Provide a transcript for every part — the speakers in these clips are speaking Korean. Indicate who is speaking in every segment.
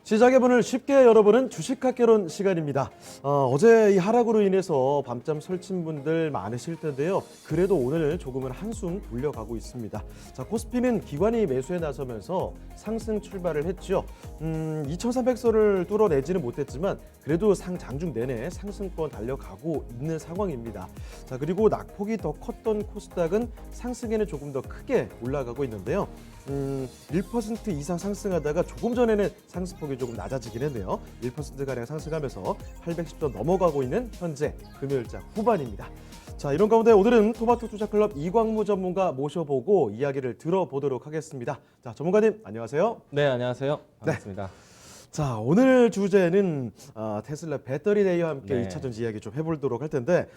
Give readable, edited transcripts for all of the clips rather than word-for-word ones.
Speaker 1: 시작해보는 쉽게 열어보는 주식학개론 시간입니다. 어제 이 하락으로 인해서 밤잠 설친 분들 많으실 텐데요. 그래도 오늘 조금은 한숨 돌려가고 있습니다. 자, 코스피는 기관이 매수에 나서면서 상승 출발을 했죠. 2,300선을 뚫어내지는 못했지만 그래도 장중 내내 상승권 달려가고 있는 상황입니다. 자, 그리고 낙폭이 더 컸던 코스닥은 상승에는 조금 더 크게 올라가고 있는데요. 1% 이상 상승하다가 조금 전에는 상승폭이 조금 낮아지긴 했네요. 1%가량 상승하면서 810선 넘어가고 있는 현재 금요일장 후반입니다. 자, 이런 가운데 오늘은 토마토 투자클럽 이광무 전문가 모셔보고 이야기를 들어보도록 하겠습니다. 자, 전문가님 안녕하세요.
Speaker 2: 네, 안녕하세요. 반갑습니다.
Speaker 1: 자, 오늘 주제는 테슬라 배터리 데이와 함께
Speaker 2: 네.
Speaker 1: 2차 전지 이야기 좀 해보도록 할 텐데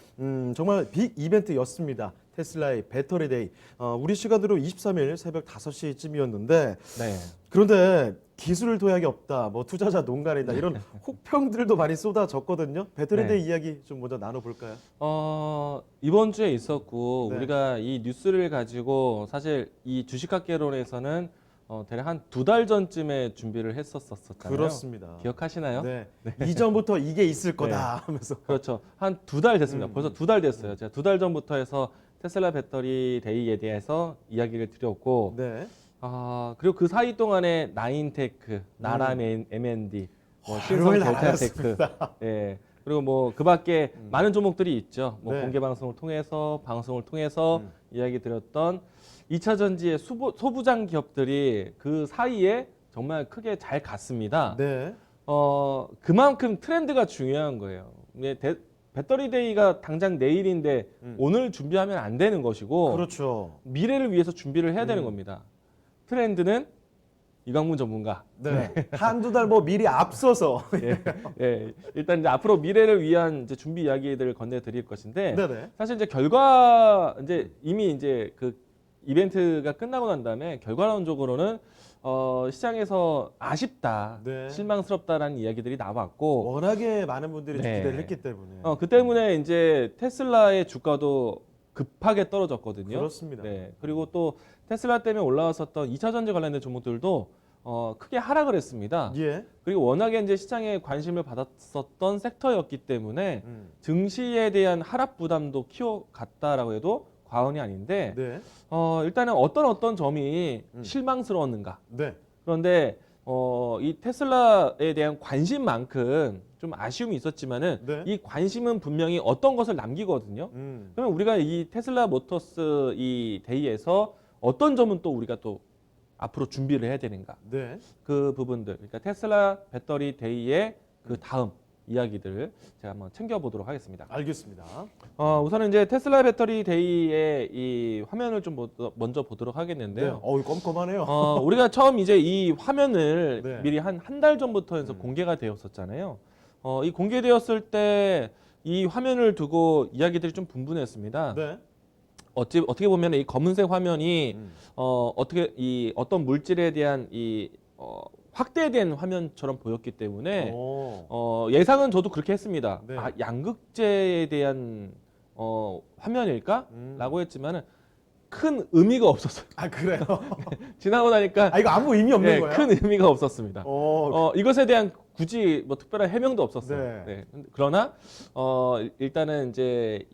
Speaker 1: 정말 빅 이벤트였습니다. 테슬라의 배터리 데이. 우리 시간으로 23일 새벽 5시쯤이었는데
Speaker 2: 네.
Speaker 1: 그런데 기술 도약이 없다, 뭐 투자자 농간이다 이런 혹평들도 많이 쏟아졌거든요. 배터리
Speaker 2: 네.
Speaker 1: 데이 이야기 좀 먼저 나눠볼까요?
Speaker 2: 이번 주에 있었고
Speaker 1: 네.
Speaker 2: 우리가 이 뉴스를 가지고 사실 이 주식학개론에서는 대략 한 2달 전쯤에 준비를 했었잖아요.
Speaker 1: 그렇습니다.
Speaker 2: 기억하시나요?
Speaker 1: 네. 이전부터 이게 있을 거다
Speaker 2: 네.
Speaker 1: 하면서.
Speaker 2: 그렇죠. 한 2달 됐습니다. 벌써 2달 됐어요. 제가 2달 전부터 해서 테슬라 배터리 데이에 대해서 이야기를 드렸고
Speaker 1: 네.
Speaker 2: 그리고 그 사이 동안에 나인테크, 나람 M&D, 신성
Speaker 1: 하루를
Speaker 2: 델타테크, 예. 그리고 뭐 그밖에 많은 종목들이 있죠. 뭐
Speaker 1: 네.
Speaker 2: 공개 방송을 통해서 이야기 드렸던 2차 전지의 소부장 기업들이 그 사이에 정말 크게 잘 갔습니다.
Speaker 1: 네.
Speaker 2: 그만큼 트렌드가 중요한 거예요. 배터리 데이가 당장 내일인데 오늘 준비하면 안 되는 것이고
Speaker 1: 그렇죠.
Speaker 2: 미래를 위해서 준비를 해야 되는 겁니다. 트렌드는 이광문 전문가.
Speaker 1: 네. 한두 달 뭐 미리 앞서서.
Speaker 2: 예, 일단 이제 앞으로 미래를 위한 이제 준비 이야기들을 건네드릴 것인데
Speaker 1: 네네.
Speaker 2: 사실 이제 이미 이제 그 이벤트가 끝나고 난 다음에 결과론적으로는 시장에서 아쉽다,
Speaker 1: 네.
Speaker 2: 실망스럽다라는 이야기들이 나왔고
Speaker 1: 워낙에 많은 분들이
Speaker 2: 네.
Speaker 1: 기대를 했기 때문에.
Speaker 2: 그 때문에 이제 테슬라의 주가도 급하게 떨어졌거든요.
Speaker 1: 그렇습니다.
Speaker 2: 네. 그리고 또 테슬라 때문에 올라왔었던 2차 전지 관련된 종목들도 크게 하락을 했습니다.
Speaker 1: 예.
Speaker 2: 그리고 워낙에 이제 시장에 관심을 받았었던 섹터였기 때문에 증시에 대한 하락 부담도 키워갔다라고 해도 과언이 아닌데
Speaker 1: 네.
Speaker 2: 일단은 어떤 점이 실망스러웠는가.
Speaker 1: 네.
Speaker 2: 그런데 이 테슬라에 대한 관심만큼 좀 아쉬움이 있었지만은
Speaker 1: 네.
Speaker 2: 이 관심은 분명히 어떤 것을 남기거든요. 그러면 우리가 이 테슬라 모터스 이 데이에서 어떤 점은 또 우리가 또 앞으로 준비를 해야 되는가.
Speaker 1: 네.
Speaker 2: 그 부분들. 그러니까 테슬라 배터리 데이의 그 다음 이야기들을 제가 한번 챙겨보도록 하겠습니다.
Speaker 1: 알겠습니다.
Speaker 2: 우선은 이제 테슬라 배터리 데이의 이 화면을 좀 먼저 보도록 하겠는데요.
Speaker 1: 네. 껌껌하네요.
Speaker 2: 우리가 처음 이제 이 화면을
Speaker 1: 네.
Speaker 2: 미리 한 달 전부터 해서 공개가 되었었잖아요. 이 공개되었을 때 이 화면을 두고 이야기들이 좀 분분했습니다.
Speaker 1: 네.
Speaker 2: 어떻게 보면 이 검은색 화면이 어떤 물질에 대한 확대된 화면처럼 보였기 때문에 예상은 저도 그렇게 했습니다.
Speaker 1: 네.
Speaker 2: 양극재에 대한 화면일까라고 했지만은 큰 의미가 없었어요.
Speaker 1: 아, 그래요?
Speaker 2: 지나고 나니까
Speaker 1: 이거 아무 의미 없는
Speaker 2: 네,
Speaker 1: 거예요?
Speaker 2: 큰 의미가 없었습니다.
Speaker 1: 어,
Speaker 2: 이것에 대한 굳이 뭐 특별한 해명도 없었어요.
Speaker 1: 네.
Speaker 2: 그러나 일단은 이제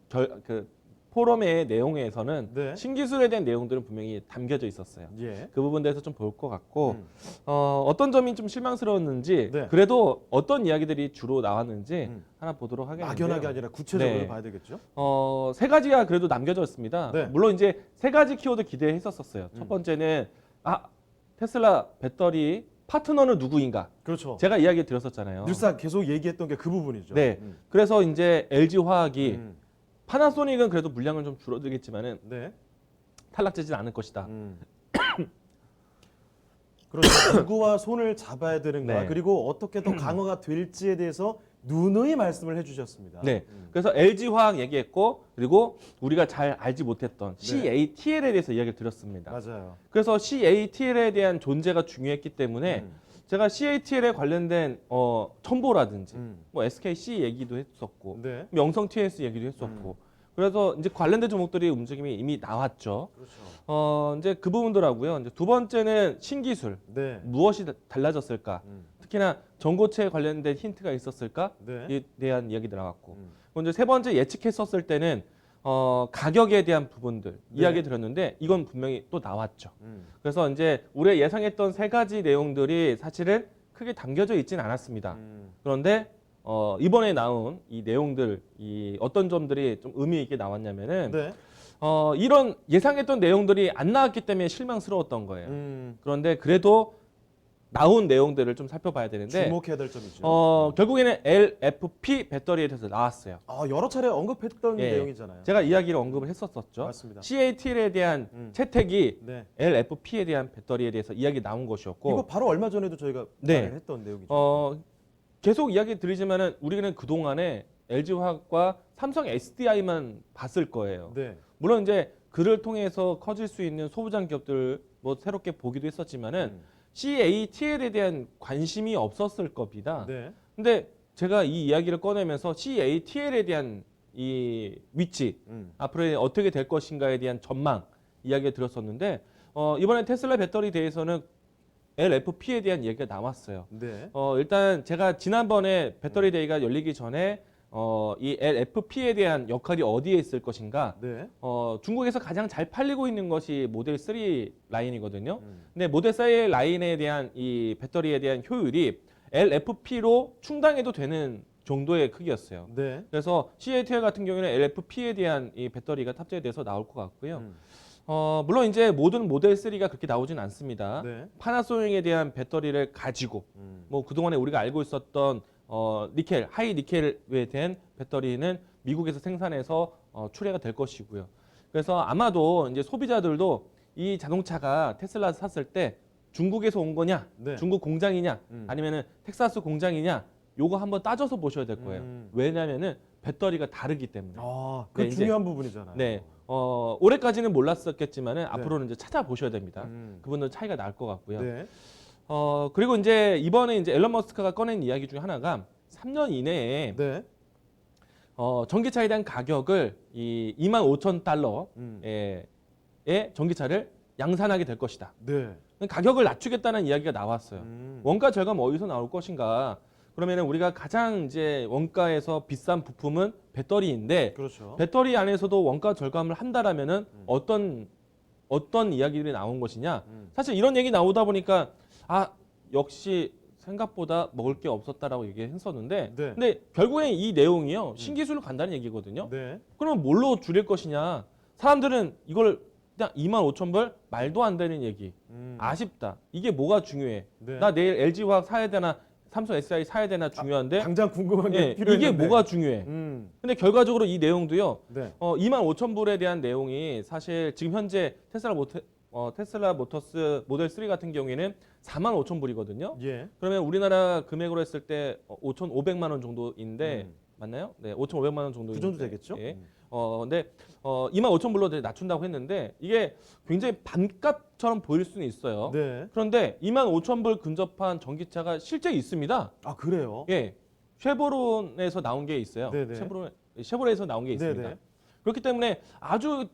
Speaker 2: 그 포럼의 내용에서는
Speaker 1: 네.
Speaker 2: 신기술에 대한 내용들은 분명히 담겨져 있었어요.
Speaker 1: 예.
Speaker 2: 그 부분에 대해서 좀 볼 것 같고 어떤 점이 좀 실망스러웠는지
Speaker 1: 네.
Speaker 2: 그래도 어떤 이야기들이 주로 나왔는지 하나 보도록 하겠는데요.
Speaker 1: 막연하게 아니라 구체적으로
Speaker 2: 네.
Speaker 1: 봐야 되겠죠?
Speaker 2: 세 가지가 그래도 남겨졌습니다.
Speaker 1: 네.
Speaker 2: 물론 이제 세 가지 키워드 기대했었어요. 첫 번째는 테슬라 배터리 파트너는 누구인가?
Speaker 1: 그렇죠.
Speaker 2: 제가 이야기 드렸었잖아요.
Speaker 1: 늘상 계속 얘기했던 게 그 부분이죠.
Speaker 2: 네. 그래서 이제 LG 화학이 파나소닉은 그래도 물량을 좀 줄어들겠지만은
Speaker 1: 네.
Speaker 2: 탈락되진 않을 것이다.
Speaker 1: 그렇죠. 누구와 손을 잡아야 되는가,
Speaker 2: 네.
Speaker 1: 그리고 어떻게 더 강화가 될지에 대해서 누누이 말씀을 해주셨습니다.
Speaker 2: 네. 그래서 LG 화학 얘기했고 그리고 우리가 잘 알지 못했던 CATL에 대해서 이야기를 드렸습니다.
Speaker 1: 맞아요.
Speaker 2: 그래서 CATL에 대한 존재가 중요했기 때문에 제가 CATL에 관련된 첨보라든지 뭐 SKC 얘기도 했었고
Speaker 1: 네.
Speaker 2: 영성 TS 얘기도 했었고 그래서 이제 관련된 종목들이 움직임이 이미 나왔죠.
Speaker 1: 그렇죠.
Speaker 2: 이제 그 부분들하고요. 이제 두 번째는 신기술.
Speaker 1: 네.
Speaker 2: 무엇이 달라졌을까? 특히나 전고체 관련된 힌트가 있었을까에
Speaker 1: 네.
Speaker 2: 대한 이야기 들어갔고. 그리고 이제 세 번째 예측했었을 때는 가격에 대한 부분들 이야기 드렸는데 이건 분명히 또 나왔죠. 그래서 이제 우리가 예상했던 세 가지 내용들이 사실은 크게 담겨져 있지는 않았습니다. 그런데 이번에 나온 이 내용들, 이 어떤 점들이 좀 의미 있게 나왔냐면은
Speaker 1: 네.
Speaker 2: 이런 예상했던 내용들이 안 나왔기 때문에 실망스러웠던 거예요. 그런데 그래도 나온 내용들을 좀 살펴봐야 되는데
Speaker 1: 주목해야 될 점이죠.
Speaker 2: 결국에는 LFP 배터리에 대해서 나왔어요.
Speaker 1: 여러 차례 언급했던
Speaker 2: 예.
Speaker 1: 내용이잖아요.
Speaker 2: 제가 이야기를 언급을 했었었죠.
Speaker 1: 맞습니다.
Speaker 2: CATL에 대한 채택이
Speaker 1: 네.
Speaker 2: LFP에 대한 배터리에 대해서 이야기 나온 것이었고
Speaker 1: 이거 바로 얼마 전에도 저희가
Speaker 2: 네.
Speaker 1: 말을 했던 내용이죠.
Speaker 2: 계속 이야기 드리지만은 우리는 그동안에 LG화학과 삼성 SDI만 봤을 거예요.
Speaker 1: 네.
Speaker 2: 물론 이제 그를 통해서 커질 수 있는 소부장 기업들 뭐 새롭게 보기도 했었지만은 CATL에 대한 관심이 없었을 겁니다.
Speaker 1: 네.
Speaker 2: 근데 제가 이 이야기를 꺼내면서 CATL에 대한 이 위치, 앞으로 어떻게 될 것인가에 대한 전망 이야기를 드렸었는데 이번에 테슬라 배터리 대해서는 LFP에 대한 얘기가 나왔어요.
Speaker 1: 네.
Speaker 2: 일단 제가 지난번에 배터리 데이가 열리기 전에 이 LFP에 대한 역할이 어디에 있을 것인가.
Speaker 1: 네.
Speaker 2: 중국에서 가장 잘 팔리고 있는 것이 모델 3 라인이거든요. 근데 모델 3 라인에 대한 이 배터리에 대한 효율이 LFP로 충당해도 되는 정도의 크기였어요.
Speaker 1: 네.
Speaker 2: 그래서 CATL 같은 경우에는 LFP에 대한 이 배터리가 탑재돼서 나올 것 같고요. 물론 이제 모든 모델 3가 그렇게 나오진 않습니다.
Speaker 1: 네.
Speaker 2: 파나소닉에 대한 배터리를 가지고 뭐 그동안에 우리가 알고 있었던 니켈, 하이 니켈에 대한 배터리는 미국에서 생산해서 출하가 될 것이고요. 그래서 아마도 이제 소비자들도 이 자동차가 테슬라 샀을 때 중국에서 온 거냐,
Speaker 1: 네.
Speaker 2: 중국 공장이냐, 아니면은 텍사스 공장이냐, 요거 한번 따져서 보셔야 될 거예요. 왜냐면은 배터리가 다르기 때문에.
Speaker 1: 그
Speaker 2: 네, 이제-
Speaker 1: 중요한 부분이잖아요.
Speaker 2: 네. 올해까지는 몰랐었겠지만은 앞으로는 이제 찾아보셔야 됩니다. 그분들 차이가 날 것 같고요.
Speaker 1: 네.
Speaker 2: 그리고 이제 이번에 이제 앨런 머스크가 꺼낸 이야기 중에 하나가 3년 이내에
Speaker 1: 네.
Speaker 2: 전기차에 대한 가격을 이 25,000달러의 전기차를 양산하게 될 것이다.
Speaker 1: 네.
Speaker 2: 가격을 낮추겠다는 이야기가 나왔어요.
Speaker 1: 음.
Speaker 2: 원가 절감 어디서 나올 것인가? 그러면은 우리가 가장 이제 원가에서 비싼 부품은 배터리인데
Speaker 1: 그렇죠.
Speaker 2: 배터리 안에서도 원가 절감을 한다라면은 어떤 이야기들이 나온 것이냐? 사실 이런 얘기 나오다 보니까 역시 생각보다 먹을 게 없었다라고 얘기했었는데,
Speaker 1: 네.
Speaker 2: 근데 결국엔 이 내용이요 신기술로 간다는 얘기거든요.
Speaker 1: 네.
Speaker 2: 그러면 뭘로 줄일 것이냐? 사람들은 이걸 그냥 25,000불 말도 안 되는 얘기. 아쉽다. 이게 뭐가 중요해?
Speaker 1: 네.
Speaker 2: 나 내일 LG화학 사야 되나? 삼성 SI 사야 되나 중요한데
Speaker 1: 당장 궁금한 게
Speaker 2: 예,
Speaker 1: 필요했는데.
Speaker 2: 이게 뭐가 중요해? 근데 결과적으로 이 내용도요.
Speaker 1: 네.
Speaker 2: 25,000불에 대한 내용이 사실 지금 현재 테슬라 모터스 모델 3 같은 경우에는 45,000불이거든요.
Speaker 1: 예.
Speaker 2: 그러면 우리나라 금액으로 했을 때 5,500만 원 정도인데 맞나요? 네, 5,500만 원 정도.
Speaker 1: 그 정도 되겠죠?
Speaker 2: 예. 근데 25,000불로 낮춘다고 했는데 이게 굉장히 반값처럼 보일 수는 있어요.
Speaker 1: 네.
Speaker 2: 그런데 25,000불 근접한 전기차가 실제 있습니다.
Speaker 1: 그래요?
Speaker 2: 예. 쉐보론에서 나온 게 있어요.
Speaker 1: 네네.
Speaker 2: 쉐보레에서 나온 게 있습니다.
Speaker 1: 네네.
Speaker 2: 그렇기 때문에 아주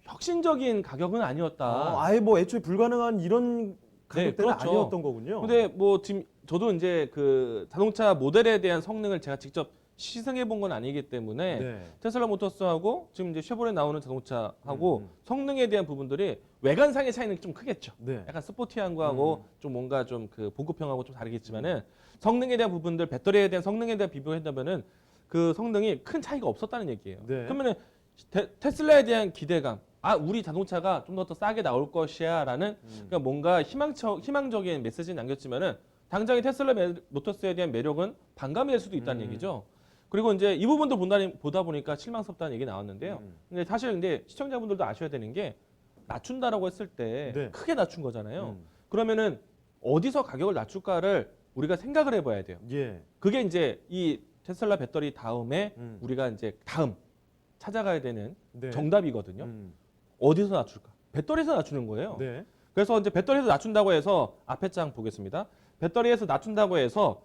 Speaker 2: 혁신적인 가격은 아니었다.
Speaker 1: 아예 뭐 애초에 불가능한 이런 가격대는
Speaker 2: 그렇죠.
Speaker 1: 아니었던 거군요.
Speaker 2: 근데 뭐 지금 저도 이제 그 자동차 모델에 대한 성능을 제가 직접 시승해 본 건 아니기 때문에
Speaker 1: 네.
Speaker 2: 테슬라 모터스하고 지금 이제 쉐보레 나오는 자동차하고 성능에 대한 부분들이 외관상의 차이는 좀 크겠죠.
Speaker 1: 네.
Speaker 2: 약간 스포티한 거하고 좀 뭔가 좀 그 보급형하고 좀 다르겠지만은 성능에 대한 부분들, 배터리에 대한 성능에 대한 비교한다면은 그 성능이 큰 차이가 없었다는 얘기예요.
Speaker 1: 네.
Speaker 2: 그러면은 테슬라에 대한 기대감, 우리 자동차가 좀 더 싸게 나올 것이야라는 그러니까 뭔가 희망적인 메시지는 남겼지만은 당장의 테슬라 모터스에 대한 매력은 반감이 될 수도 있다는 얘기죠. 그리고 이제 이 부분도 보다 보니까 실망스럽다는 얘기 나왔는데요. 근데 사실 근데 시청자분들도 아셔야 되는 게 낮춘다라고 했을 때
Speaker 1: 네.
Speaker 2: 크게 낮춘 거잖아요. 그러면은 어디서 가격을 낮출까를 우리가 생각을 해봐야 돼요.
Speaker 1: 예.
Speaker 2: 그게 이제 이 테슬라 배터리 다음에 우리가 이제 다음 찾아가야 되는
Speaker 1: 네.
Speaker 2: 정답이거든요. 어디서 낮출까? 배터리에서 낮추는 거예요.
Speaker 1: 네.
Speaker 2: 그래서 이제 배터리에서 낮춘다고 해서 앞에 장 보겠습니다. 배터리에서 낮춘다고 해서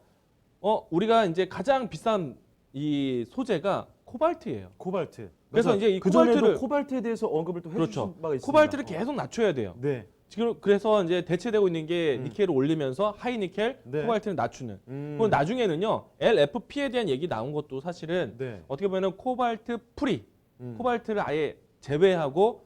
Speaker 2: 우리가 이제 가장 비싼 이 소재가 코발트예요.
Speaker 1: 코발트.
Speaker 2: 그래서
Speaker 1: 맞아요.
Speaker 2: 이제 이
Speaker 1: 그 전에도
Speaker 2: 코발트를
Speaker 1: 코발트에 대해서 언급을 또 해주신
Speaker 2: 그렇죠.
Speaker 1: 바가 있습니다.
Speaker 2: 코발트를 계속 낮춰야 돼요.
Speaker 1: 네.
Speaker 2: 지금 그래서 이제 대체되고 있는 게 니켈을 올리면서 하이 니켈,
Speaker 1: 네.
Speaker 2: 코발트를 낮추는. 그리고 나중에는요 LFP에 대한 얘기 나온 것도 사실은
Speaker 1: 네.
Speaker 2: 어떻게 보면 코발트 프리, 코발트를 아예 제외하고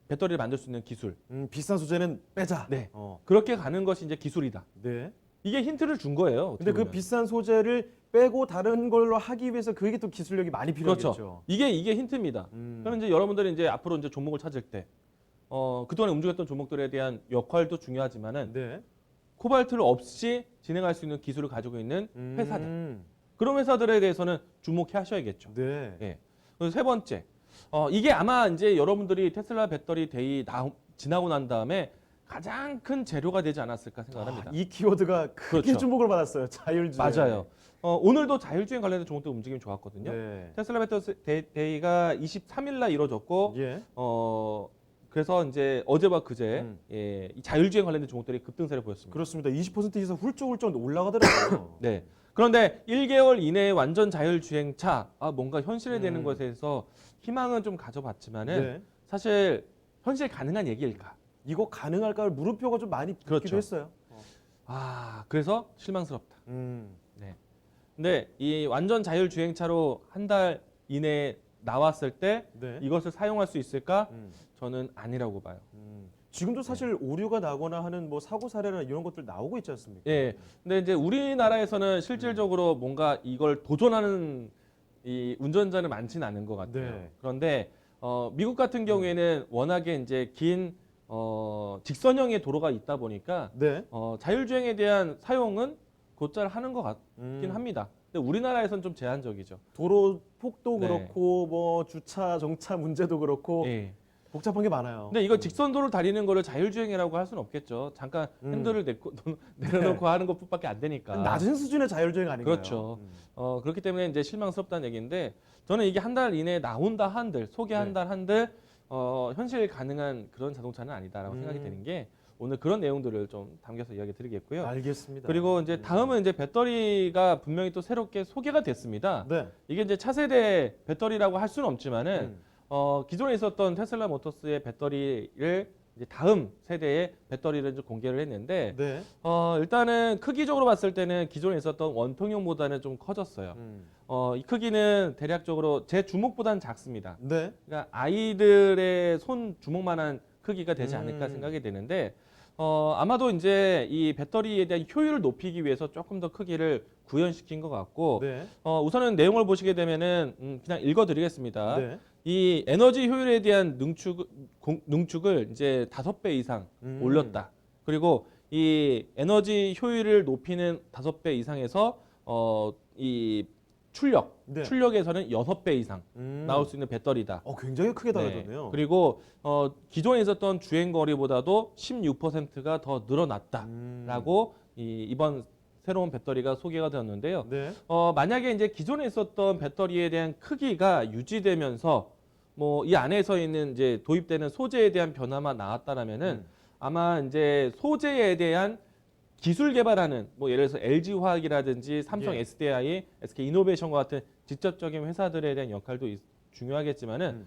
Speaker 2: 배터리를 만들 수 있는 기술.
Speaker 1: 비싼 소재는 빼자.
Speaker 2: 네.
Speaker 1: 어.
Speaker 2: 그렇게 가는 것이 이제 기술이다.
Speaker 1: 네.
Speaker 2: 이게 힌트를 준 거예요.
Speaker 1: 근데
Speaker 2: 어떻게
Speaker 1: 그
Speaker 2: 보면.
Speaker 1: 비싼 소재를 빼고 다른 걸로 하기 위해서 그게 또 기술력이 많이 필요하겠죠.
Speaker 2: 그렇죠. 이게 힌트입니다. 그럼 이제 여러분들이 이제 앞으로 이제 종목을 찾을 때 그동안 움직였던 종목들에 대한 역할도 중요하지만은
Speaker 1: 네.
Speaker 2: 코발트를 없이 진행할 수 있는 기술을 가지고 있는 회사들.
Speaker 1: 음.
Speaker 2: 그런 회사들에 대해서는 주목해 하셔야겠죠.
Speaker 1: 네.
Speaker 2: 예. 그리고 세 번째. 이게 아마 이제 여러분들이 테슬라 배터리 데이 지나고 난 다음에 가장 큰 재료가 되지 않았을까 생각합니다.
Speaker 1: 이 키워드가 크게
Speaker 2: 그렇죠.
Speaker 1: 주목을 받았어요. 자율주행.
Speaker 2: 맞아요. 오늘도 자율주행 관련된 종목들 움직임이 좋았거든요.
Speaker 1: 네.
Speaker 2: 테슬라 배터리 데이가 23일 날 이루어졌고
Speaker 1: 예.
Speaker 2: 그래서 이제 어제와 그제 예, 이 자율주행 관련된 종목들이 급등세를 보였습니다.
Speaker 1: 그렇습니다. 20% 이상 훌쩍훌쩍 올라가더라고요.
Speaker 2: 네. 그런데 1개월 이내에 완전 자율주행차 뭔가 현실이 되는 것에 대해서 희망은 좀 가져봤지만은
Speaker 1: 네.
Speaker 2: 사실 현실 가능한 얘기일까?
Speaker 1: 이거 가능할까 물음표가 좀 많이 붙기도
Speaker 2: 그렇죠.
Speaker 1: 했어요.
Speaker 2: 그래서 실망스럽다.
Speaker 1: 음.
Speaker 2: 네. 근데 이 완전 자율주행차로 한 달 이내에 나왔을 때
Speaker 1: 네.
Speaker 2: 이것을 사용할 수 있을까?
Speaker 1: 음.
Speaker 2: 저는 아니라고 봐요.
Speaker 1: 지금도 사실 오류가 나거나 하는 뭐 사고 사례나 이런 것들 나오고 있지 않습니까?
Speaker 2: 예. 근데 이제 우리나라에서는 실질적으로 뭔가 이걸 도전하는 이 운전자는 많지는 않은 것 같아요.
Speaker 1: 네.
Speaker 2: 그런데 미국 같은 경우에는 워낙에 이제 긴 직선형의 도로가 있다 보니까
Speaker 1: 네.
Speaker 2: 자율주행에 대한 사용은 곧잘 하는 것 같긴
Speaker 1: 음.
Speaker 2: 합니다. 근데 우리나라에서는 좀 제한적이죠.
Speaker 1: 도로 폭도
Speaker 2: 네.
Speaker 1: 그렇고 뭐 주차 정차 문제도 그렇고
Speaker 2: 예.
Speaker 1: 복잡한 게 많아요.
Speaker 2: 근데 이거 직선도를 다리는 거를 자율주행이라고 할 수는 없겠죠. 잠깐 핸들을 내려놓고 하는 것뿐밖에 안 되니까.
Speaker 1: 낮은 수준의 자율주행 아닌가요?
Speaker 2: 그렇죠. 그렇기 때문에 이제 실망스럽다는 얘기인데 저는 이게 한 달 이내에 나온다 한들 소개한다 한들 현실 가능한 그런 자동차는 아니다라고 생각이 되는 게 오늘 그런 내용들을 좀 담겨서 이야기 드리겠고요.
Speaker 1: 알겠습니다.
Speaker 2: 그리고 이제 다음은 이제 배터리가 분명히 또 새롭게 소개가 됐습니다.
Speaker 1: 네.
Speaker 2: 이게 이제 차세대 배터리라고 할 수는 없지만은 기존에 있었던 테슬라 모터스의 배터리를 이제 다음 세대의 배터리를 이제 공개를 했는데
Speaker 1: 네.
Speaker 2: 일단은 크기적으로 봤을 때는 기존에 있었던 원통형보다는 좀 커졌어요. 이 크기는 대략적으로 제 주먹보다는 작습니다.
Speaker 1: 네.
Speaker 2: 그러니까 아이들의 손 주먹만한 크기가 되지 않을까 생각이 되는데 아마도 이제 이 배터리에 대한 효율을 높이기 위해서 조금 더 크기를 구현시킨 것 같고
Speaker 1: 네.
Speaker 2: 우선은 내용을 보시게 되면은 그냥 읽어드리겠습니다.
Speaker 1: 네.
Speaker 2: 이 에너지 효율에 대한 능축을 이제 5배 이상 올렸다. 그리고 이 에너지 효율을 높이는 5배 이상에서 이
Speaker 1: 네.
Speaker 2: 출력에서는 6배 이상 나올 수 있는 배터리다.
Speaker 1: 굉장히 크게
Speaker 2: 네.
Speaker 1: 달라졌네요.
Speaker 2: 그리고 기존에 있었던 주행 거리보다도 16%가 더 늘어났다라고 이번 새로운 배터리가 소개가 되었는데요.
Speaker 1: 네.
Speaker 2: 만약에 이제 기존에 있었던 배터리에 대한 크기가 유지되면서 뭐 이 안에서 있는 이제 도입되는 소재에 대한 변화만 나왔다라면은 아마 이제 소재에 대한 기술 개발하는 뭐 예를 들어서 LG 화학이라든지 삼성
Speaker 1: 예.
Speaker 2: SDI, SK 이노베이션과 같은 직접적인 회사들에 대한 역할도 중요하겠지만은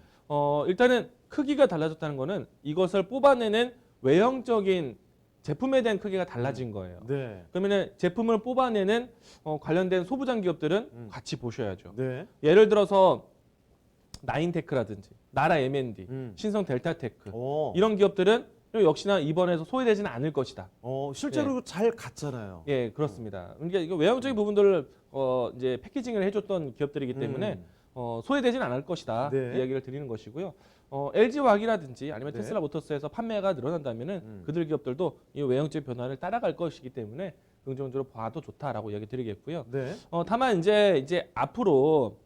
Speaker 2: 일단은 크기가 달라졌다는 거는 이것을 뽑아내는 외형적인 제품에 대한 크기가 달라진 거예요.
Speaker 1: 네.
Speaker 2: 그러면은 제품을 뽑아내는 관련된 소부장 기업들은 같이 보셔야죠.
Speaker 1: 네.
Speaker 2: 예를 들어서 나인테크라든지 나라 M&D, 신성 델타테크
Speaker 1: 어.
Speaker 2: 이런 기업들은 역시나 이번에서 소외되지는 않을 것이다.
Speaker 1: 실제로 잘 갔잖아요.
Speaker 2: 예, 그렇습니다. 그러니까 이거 외형적인 부분들을 이제 패키징을 해줬던 기업들이기 때문에 소외되지는 않을 것이다.
Speaker 1: 네.
Speaker 2: 이야기를 드리는 것이고요. LG 화학이라든지 아니면
Speaker 1: 네.
Speaker 2: 테슬라 모터스에서 판매가 늘어난다면은 그들 기업들도 이 외형적 변화를 따라갈 것이기 때문에 긍정적으로 봐도 좋다라고 이야기 드리겠고요.
Speaker 1: 네.
Speaker 2: 다만 이제 앞으로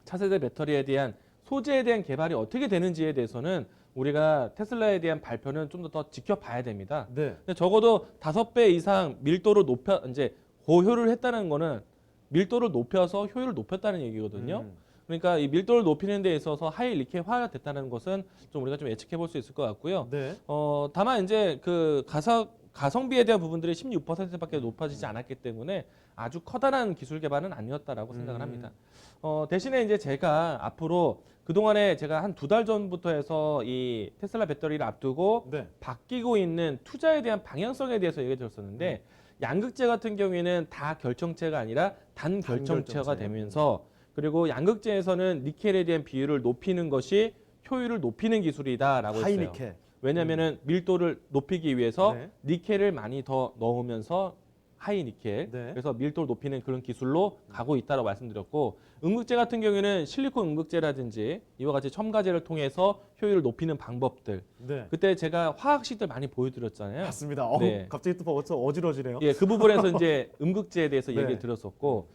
Speaker 2: 차세대 배터리에 대한 소재에 대한 개발이 어떻게 되는지에 대해서는 우리가 테슬라에 대한 발표는 좀 더 지켜봐야 됩니다.
Speaker 1: 네.
Speaker 2: 근데 적어도 5배 이상 밀도를 높여 이제 고효를 했다는 거는 밀도를 높여서 효율을 높였다는 얘기거든요. 그러니까 이 밀도를 높이는 데 있어서 하이 리케화가 됐다는 것은 좀 우리가 좀 예측해 볼 수 있을 것 같고요.
Speaker 1: 네.
Speaker 2: 다만 이제 그 가성비에 대한 부분들이 16%밖에 높아지지 않았기 때문에 아주 커다란 기술 개발은 아니었다라고 생각을 합니다. 대신에 이제 제가 앞으로 그동안에 제가 한 2달 전부터 해서 이 테슬라 배터리를 앞두고
Speaker 1: 네.
Speaker 2: 바뀌고 있는 투자에 대한 방향성에 대해서 얘기 들었었는데 양극재 같은 경우에는 다 결정체가 아니라 단 결정체가
Speaker 1: 단결정체.
Speaker 2: 되면서 그리고 양극재에서는 니켈에 대한 비율을 높이는 것이 효율을 높이는 기술이다라고 했어요.
Speaker 1: 하이니켈.
Speaker 2: 왜냐하면은 밀도를 높이기 위해서
Speaker 1: 네.
Speaker 2: 니켈을 많이 더 넣으면서 하이니켈
Speaker 1: 네.
Speaker 2: 그래서 밀도를 높이는 그런 기술로 가고 있다고 말씀드렸고 음극재 같은 경우에는 실리콘 음극재라든지 이와 같이 첨가제를 통해서 효율을 높이는 방법들
Speaker 1: 네.
Speaker 2: 그때 제가 화학식들 많이 보여드렸잖아요.
Speaker 1: 맞습니다.
Speaker 2: 네.
Speaker 1: 갑자기 또 벌써 어지러지네요.
Speaker 2: 예, 그 부분에서 이제 음극재에 대해서
Speaker 1: 네.
Speaker 2: 얘기를 드렸었고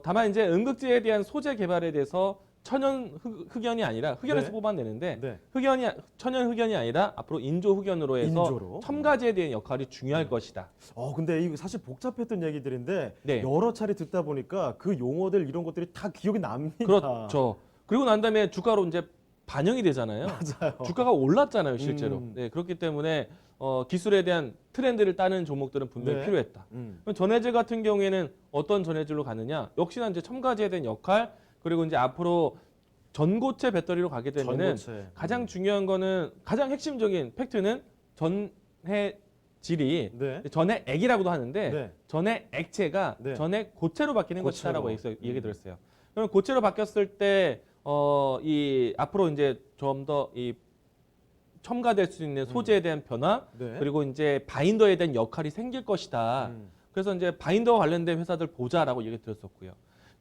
Speaker 2: 다만 이제 음극재에 대한 소재 개발에 대해서 천연 흑연이 아니라 흑연에서
Speaker 1: 네.
Speaker 2: 뽑아내는데
Speaker 1: 네.
Speaker 2: 천연 흑연이 아니라 앞으로 인조 흑연으로 해서
Speaker 1: 인조로.
Speaker 2: 첨가제에 대한 역할이 중요할 것이다.
Speaker 1: 근데 이거 사실 복잡했던 얘기들인데
Speaker 2: 네.
Speaker 1: 여러 차례 듣다 보니까 그 용어들 이런 것들이 다 기억이 납니다.
Speaker 2: 그렇죠. 그리고 난 다음에 주가로 이제 반영이 되잖아요.
Speaker 1: 맞아요.
Speaker 2: 주가가 올랐잖아요, 실제로.
Speaker 1: 음.
Speaker 2: 네, 그렇기 때문에 기술에 대한 트렌드를 따는 종목들은 분명히
Speaker 1: 네.
Speaker 2: 필요했다. 그럼 전해질 같은 경우에는 어떤 전해질로 가느냐? 역시나 이제 첨가제에 대한 역할 그리고 이제 앞으로 전고체 배터리로 가게 되면은
Speaker 1: 전고체.
Speaker 2: 가장 중요한 거는 가장 핵심적인 팩트는 전해질이
Speaker 1: 네.
Speaker 2: 전해액이라고도 하는데
Speaker 1: 네.
Speaker 2: 전해 액체가
Speaker 1: 네.
Speaker 2: 전해 고체로 바뀌는
Speaker 1: 고체로.
Speaker 2: 것이다라고 얘기 들었어요. 그럼 고체로 바뀌었을 때 이 앞으로 이제 좀 더 이 첨가될 수 있는 소재에 대한 변화
Speaker 1: 네.
Speaker 2: 그리고 이제 바인더에 대한 역할이 생길 것이다. 그래서 이제 바인더와 관련된 회사들 보자라고 얘기 드렸었고요.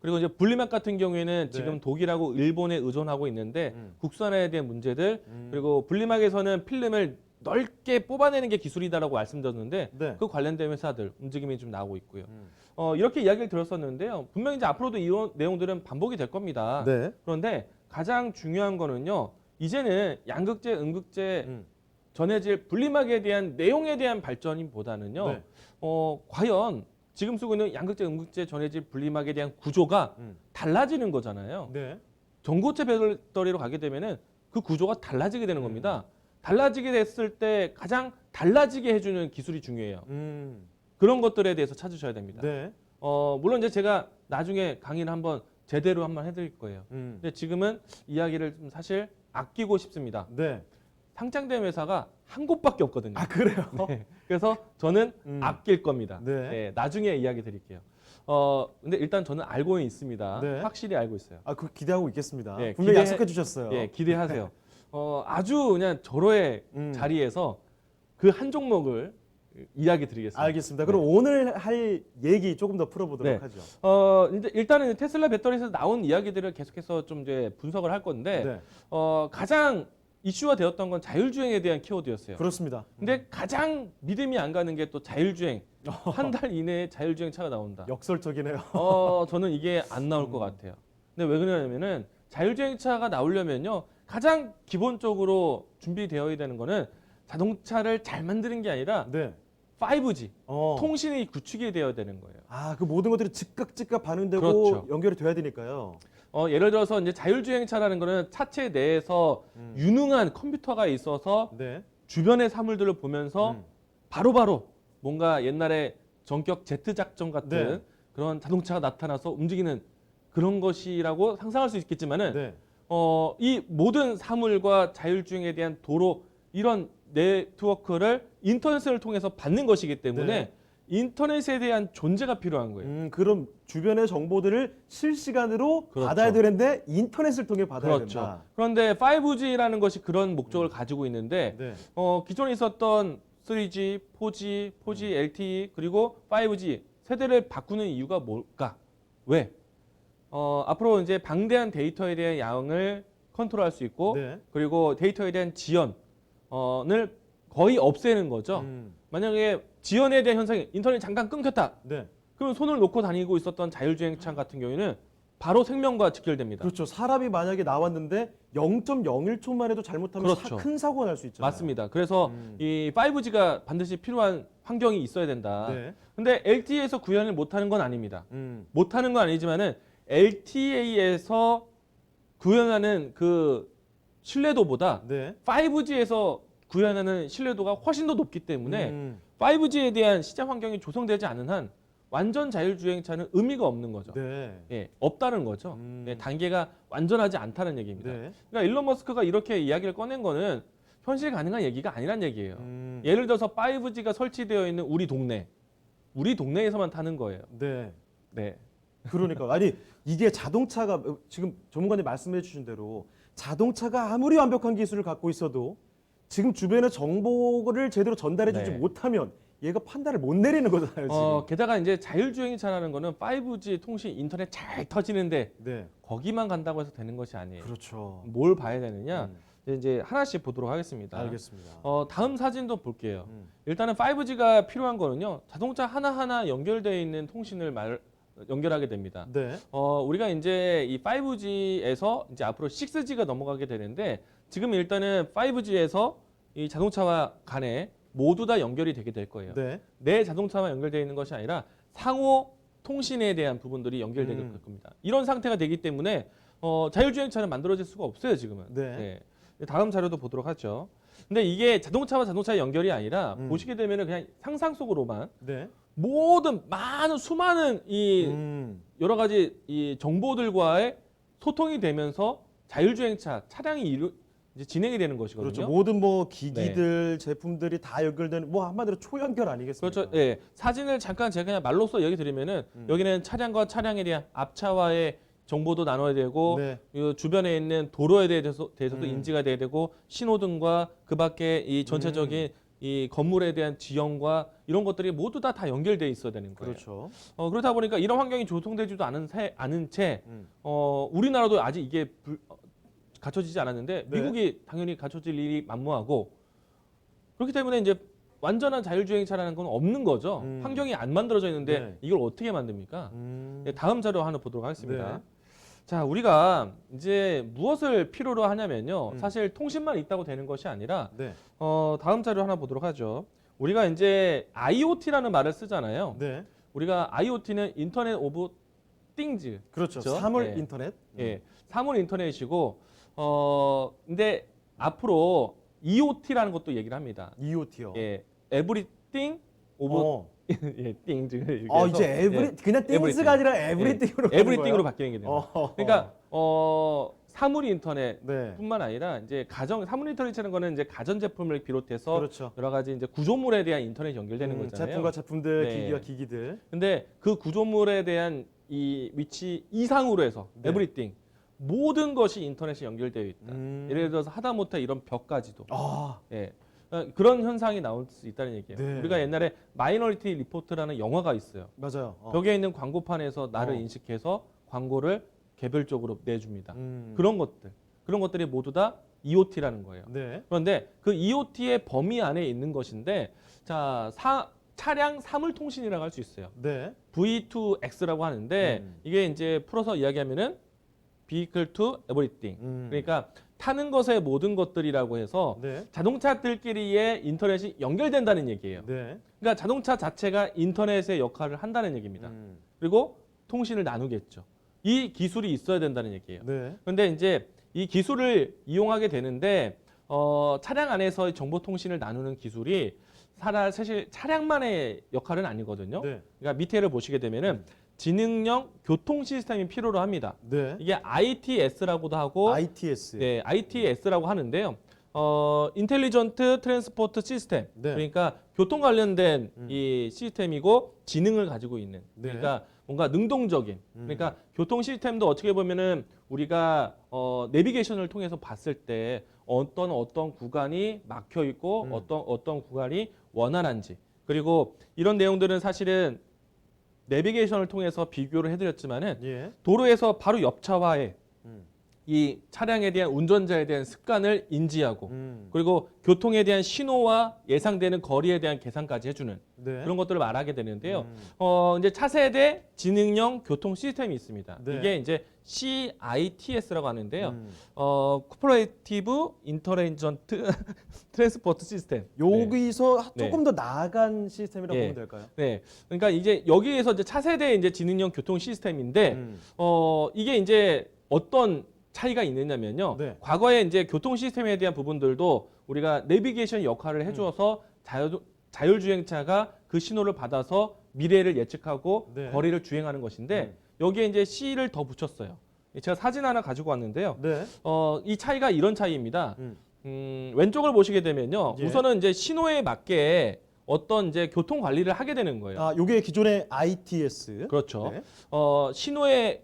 Speaker 2: 그리고 이제 분리막 같은 경우에는
Speaker 1: 네.
Speaker 2: 지금 독일하고 일본에 의존하고 있는데 국산화에 대한 문제들
Speaker 1: 음.
Speaker 2: 그리고 분리막에서는 필름을 넓게 뽑아내는 게 기술이다라고 말씀드렸는데
Speaker 1: 네.
Speaker 2: 그 관련된 회사들 움직임이 좀 나오고 있고요. 이렇게 이야기를 들었었는데요. 분명히 이제 앞으로도 이런 내용들은 반복이 될 겁니다.
Speaker 1: 네.
Speaker 2: 그런데 가장 중요한 거는요. 이제는 양극재, 음극재, 전해질, 분리막에 대한 내용에 대한 발전보다는요.
Speaker 1: 네.
Speaker 2: 과연 지금 쓰고 있는 양극재, 음극재, 전해질, 분리막에 대한 구조가 달라지는 거잖아요.
Speaker 1: 네.
Speaker 2: 전고체 배터리로 가게 되면은 그 구조가 달라지게 되는 겁니다. 달라지게 됐을 때 가장 달라지게 해주는 기술이 중요해요. 그런 것들에 대해서 찾으셔야 됩니다.
Speaker 1: 네.
Speaker 2: 물론 이제 제가 나중에 강의를 한번 제대로 한번 해드릴 거예요.
Speaker 1: 음.
Speaker 2: 근데 지금은 이야기를 좀 사실 아끼고 싶습니다.
Speaker 1: 네.
Speaker 2: 상장된 회사가 한 곳밖에 없거든요.
Speaker 1: 아 그래요?
Speaker 2: 네. 그래서 저는 아낄 겁니다.
Speaker 1: 네.
Speaker 2: 네, 나중에 이야기 드릴게요. 근데 일단 저는 알고는 있습니다.
Speaker 1: 네.
Speaker 2: 확실히 알고 있어요.
Speaker 1: 그 기대하고 있겠습니다.
Speaker 2: 네,
Speaker 1: 분명히
Speaker 2: 기대해-
Speaker 1: 약속해 주셨어요.
Speaker 2: 예, 기대하세요. 아주 그냥 절호의 자리에서 그 한 종목을 이야기 드리겠습니다.
Speaker 1: 알겠습니다. 그럼 오늘 할 얘기 조금 더 풀어보도록
Speaker 2: 네.
Speaker 1: 하죠.
Speaker 2: 이제 일단은 테슬라 배터리에서 나온 이야기들을 계속해서 좀 이제 분석을 할 건데
Speaker 1: 네.
Speaker 2: 가장 이슈가 되었던 건 자율주행에 대한 키워드였어요.
Speaker 1: 그렇습니다.
Speaker 2: 근데 가장 믿음이 안 가는 게 또 자율주행. 한 달 이내에 자율주행 차가 나온다.
Speaker 1: 역설적이네요.
Speaker 2: 저는 이게 안 나올 것 같아요. 근데 왜 그러냐면은 자율주행 차가 나오려면요. 가장 기본적으로 준비되어야 되는 거는 자동차를 잘 만드는 게 아니라
Speaker 1: 네.
Speaker 2: 5G,
Speaker 1: 어.
Speaker 2: 통신이 구축이 되어야 되는 거예요.
Speaker 1: 그 모든 것들이 즉각 반응되고
Speaker 2: 그렇죠.
Speaker 1: 연결이 돼야 되니까요.
Speaker 2: 예를 들어서 이제 자율주행차라는 거는 차체 내에서 유능한 컴퓨터가 있어서
Speaker 1: 네.
Speaker 2: 주변의 사물들을 보면서 바로바로 뭔가 옛날에 전격 제트 작전 같은
Speaker 1: 네.
Speaker 2: 그런 자동차가 나타나서 움직이는 그런 것이라고 상상할 수 있겠지만은
Speaker 1: 네.
Speaker 2: 이 모든 사물과 자율주행에 대한 도로 이런 네트워크를 인터넷을 통해서 받는 것이기 때문에
Speaker 1: 네.
Speaker 2: 인터넷에 대한 존재가 필요한 거예요.
Speaker 1: 그럼 주변의 정보들을 실시간으로
Speaker 2: 그렇죠.
Speaker 1: 받아야 되는데 인터넷을 통해 받아야
Speaker 2: 그렇죠.
Speaker 1: 된다.
Speaker 2: 그런데 5G라는 것이 그런 목적을 가지고 있는데
Speaker 1: 네.
Speaker 2: 기존에 있었던 3G, 4G, 4G LTE 그리고 5G 세대를 바꾸는 이유가 뭘까? 왜? 앞으로 이제 방대한 데이터에 대한 양을 컨트롤할 수 있고
Speaker 1: 네.
Speaker 2: 그리고 데이터에 대한 지연을 거의 없애는 거죠.
Speaker 1: 음.
Speaker 2: 만약에 지연에 대한 현상이 인터넷이 잠깐 끊겼다.
Speaker 1: 네.
Speaker 2: 그러면 손을 놓고 다니고 있었던 자율주행차 같은 경우에는 바로 생명과 직결됩니다.
Speaker 1: 그렇죠. 사람이 만약에 나왔는데 0.01초만 해도 잘못하면
Speaker 2: 그렇죠.
Speaker 1: 큰 사고가 날 수 있잖아요.
Speaker 2: 맞습니다. 그래서 이 5G가 반드시 필요한 환경이 있어야 된다.
Speaker 1: 네.
Speaker 2: 근데 LTE에서 구현을 못하는 건 아닙니다.
Speaker 1: 음.
Speaker 2: 못하는 건 아니지만은 LTE에서 구현하는 그 신뢰도보다
Speaker 1: 네.
Speaker 2: 5G에서 구현하는 신뢰도가 훨씬 더 높기 때문에 5G에 대한 시장 환경이 조성되지 않은 한 완전 자율주행차는 의미가 없는 거죠.
Speaker 1: 네.
Speaker 2: 예, 없다는 거죠. 네, 단계가 완전하지 않다는 얘기입니다.
Speaker 1: 네.
Speaker 2: 그러니까 일론 머스크가 이렇게 이야기를 꺼낸 거는 현실 가능한 얘기가 아니란 얘기예요.
Speaker 1: 음.
Speaker 2: 예를 들어서 5G가 설치되어 있는 우리 동네에서만 타는 거예요.
Speaker 1: 네.
Speaker 2: 네.
Speaker 1: 그러니까 아니 이게 자동차가 지금 전문가님 말씀해 주신 대로 자동차가 아무리 완벽한 기술을 갖고 있어도 지금 주변의 정보를 제대로 전달해 주지
Speaker 2: 네.
Speaker 1: 못하면 얘가 판단을 못 내리는 거잖아요, 지금.
Speaker 2: 게다가 이제 자율주행차라는 거는 5G 통신 인터넷 잘 터지는데
Speaker 1: 네.
Speaker 2: 거기만 간다고 해서 되는 것이 아니에요.
Speaker 1: 그렇죠.
Speaker 2: 뭘 봐야 되느냐?
Speaker 1: 음,
Speaker 2: 이제 하나씩 보도록 하겠습니다.
Speaker 1: 알겠습니다.
Speaker 2: 다음 사진도 볼게요.
Speaker 1: 음.
Speaker 2: 일단은 5G가 필요한 거는요. 자동차 하나하나 연결되어 있는 통신을 연결하게 됩니다.
Speaker 1: 네.
Speaker 2: 우리가 이제 이 5G에서 이제 앞으로 6G가 넘어가게 되는데 지금 일단은 5G에서 이 자동차와 간에 모두 다 연결이 되게 될 거예요.
Speaker 1: 네.
Speaker 2: 내 자동차만 연결되어 있는 것이 아니라 상호 통신에 대한 부분들이 연결되게 될 겁니다. 이런 상태가 되기 때문에 자율주행차는 만들어질 수가 없어요, 지금은.
Speaker 1: 네.
Speaker 2: 다음 자료도 보도록 하죠. 근데 이게 자동차와 자동차의 연결이 아니라 보시게 되면은 그냥 상상 속으로만
Speaker 1: 네.
Speaker 2: 모든 수많은 이
Speaker 1: 음.
Speaker 2: 여러 가지 이 정보들과의 소통이 되면서 자율주행차 차량이 이제 진행이 되는 것이거든요.
Speaker 1: 그렇죠. 모든 뭐 기기들, 제품들이 다 연결되는 뭐 한마디로 초연결 아니겠습니까?
Speaker 2: 그렇죠. 예. 사진을 잠깐 제가 그냥 말로써 얘기 드리면은 여기는 차량과 차량에 대한 앞차와의 정보도 나눠야 되고
Speaker 1: 네.
Speaker 2: 이 주변에 있는 도로에 대해서도 인지가 돼야 되고 신호등과 그밖에 이 전체적인 이 건물에 대한 지형과 이런 것들이 모두 다 연결돼 있어야 되는 거예요.
Speaker 1: 그렇죠.
Speaker 2: 그렇다 보니까 이런 환경이 조성되지도 않은 채 우리나라도 아직 이게 갖춰지지 않았는데
Speaker 1: 네.
Speaker 2: 미국이 당연히 갖춰질 일이 만무하고 그렇기 때문에 이제 완전한 자율주행차라는 건 없는 거죠. 환경이 안 만들어져 있는데
Speaker 1: 네.
Speaker 2: 이걸 어떻게 만듭니까? 네, 다음 자료 하나 보도록 하겠습니다.
Speaker 1: 네.
Speaker 2: 자, 우리가 이제 무엇을 필요로 하냐면요. 사실 통신만 있다고 되는 것이 아니라
Speaker 1: 네.
Speaker 2: 다음 자료 하나 보도록 하죠. 우리가 이제 IoT라는 말을 쓰잖아요.
Speaker 1: 네.
Speaker 2: 우리가 IoT는 인터넷 오브 띵즈.
Speaker 1: 그렇죠.
Speaker 2: 그렇죠?
Speaker 1: 사물
Speaker 2: 네.
Speaker 1: 인터넷.
Speaker 2: 예. 사물 인터넷이고 근데 앞으로 EOT라는 것도 얘기를 합니다.
Speaker 1: EOT요.
Speaker 2: 예. Everything 오브 예, 띵즈.
Speaker 1: 이제 그냥 띵스가 아니라 에브리띵으로
Speaker 2: 에브리띵으로 바뀌는 게 돼요.
Speaker 1: 어허허.
Speaker 2: 그러니까 사물 인터넷뿐만
Speaker 1: 네.
Speaker 2: 아니라 이제 사물 인터넷이라는 거는 이제 가전 제품을 비롯해서
Speaker 1: 그렇죠.
Speaker 2: 여러 가지 이제 구조물에 대한 인터넷 연결되는 거잖아요.
Speaker 1: 제품과 제품들,
Speaker 2: 네.
Speaker 1: 기기와 기기들.
Speaker 2: 근데 그 구조물에 대한 이 위치 이상으로 해서
Speaker 1: 네.
Speaker 2: 에브리띵 모든 것이 인터넷이 연결되어 있다.
Speaker 1: 음.
Speaker 2: 예를 들어서 하다못해 이런 벽까지도.
Speaker 1: 아,
Speaker 2: 예. 그런 현상이 나올 수 있다는 얘기예요.
Speaker 1: 네.
Speaker 2: 우리가 옛날에 마이너리티 리포트라는 영화가 있어요.
Speaker 1: 맞아요.
Speaker 2: 벽에 있는 광고판에서 나를
Speaker 1: 어.
Speaker 2: 인식해서 광고를 개별적으로 내줍니다.
Speaker 1: 음.
Speaker 2: 그런 것들이 모두 다 EOT라는 거예요.
Speaker 1: 네.
Speaker 2: 그런데 그 EOT의 범위 안에 있는 것인데, 자 차량 사물 통신이라고 할 수 있어요.
Speaker 1: 네.
Speaker 2: V2X라고 하는데 이게 이제 풀어서 이야기하면은 Vehicle to Everything. 그러니까 타는 것의 모든 것들이라고 해서
Speaker 1: 네.
Speaker 2: 자동차들끼리의 인터넷이 연결된다는 얘기예요.
Speaker 1: 네.
Speaker 2: 그러니까 자동차 자체가 인터넷의 역할을 한다는 얘기입니다. 그리고 통신을 나누겠죠. 이 기술이 있어야 된다는 얘기예요.
Speaker 1: 네.
Speaker 2: 그런데 이제 이 기술을 이용하게 되는데 차량 안에서의 정보 통신을 나누는 기술이 사실 차량만의 역할은 아니거든요.
Speaker 1: 네.
Speaker 2: 그러니까 밑에를 보시게 되면은 지능형 교통 시스템이 필요로 합니다.
Speaker 1: 네.
Speaker 2: 이게 ITS라고도 하고
Speaker 1: ITS.
Speaker 2: 네, ITS라고 하는데요. 인텔리전트 트랜스포트 시스템.
Speaker 1: 네.
Speaker 2: 그러니까 교통 관련된 이 시스템이고 지능을 가지고 있는.
Speaker 1: 네.
Speaker 2: 그러니까 뭔가 능동적인. 그러니까 교통 시스템도 어떻게 보면은 우리가 내비게이션을 통해서 봤을 때 어떤 구간이 막혀 있고 어떤 구간이 원활한지. 그리고 이런 내용들은 사실은 내비게이션을 통해서 비교를 해드렸지만은
Speaker 1: 예.
Speaker 2: 도로에서 바로 옆 차와의 이 차량에 대한 운전자에 대한 습관을 인지하고 그리고 교통에 대한 신호와 예상되는 거리에 대한 계산까지 해주는
Speaker 1: 네.
Speaker 2: 그런 것들을 말하게 되는데요. 이제 차세대 지능형 교통 시스템이 있습니다.
Speaker 1: 네.
Speaker 2: 이게 이제 CITS라고 하는데요. Cooperative Intelligent Transport System.
Speaker 1: 여기서
Speaker 2: 네.
Speaker 1: 조금 더 나아간 시스템이라고
Speaker 2: 예.
Speaker 1: 보면 될까요?
Speaker 2: 네. 그러니까 이제 여기에서 이제 차세대 이제 지능형 교통 시스템인데 이게 이제 어떤 차이가 있느냐면요.
Speaker 1: 네.
Speaker 2: 과거에 이제 교통 시스템에 대한 부분들도 우리가 내비게이션 역할을 해주어서 자율주행차가 그 신호를 받아서 미래를 예측하고
Speaker 1: 네.
Speaker 2: 거리를 주행하는 것인데 여기에 이제 C를 더 붙였어요. 제가 사진 하나 가지고 왔는데요.
Speaker 1: 네.
Speaker 2: 이 차이가 이런 차이입니다.
Speaker 1: 음.
Speaker 2: 왼쪽을 보시게 되면요.
Speaker 1: 예.
Speaker 2: 우선은 이제 신호에 맞게 어떤 이제 교통 관리를 하게 되는 거예요.
Speaker 1: 아, 요게 기존의 ITS.
Speaker 2: 그렇죠.
Speaker 1: 네.
Speaker 2: 신호에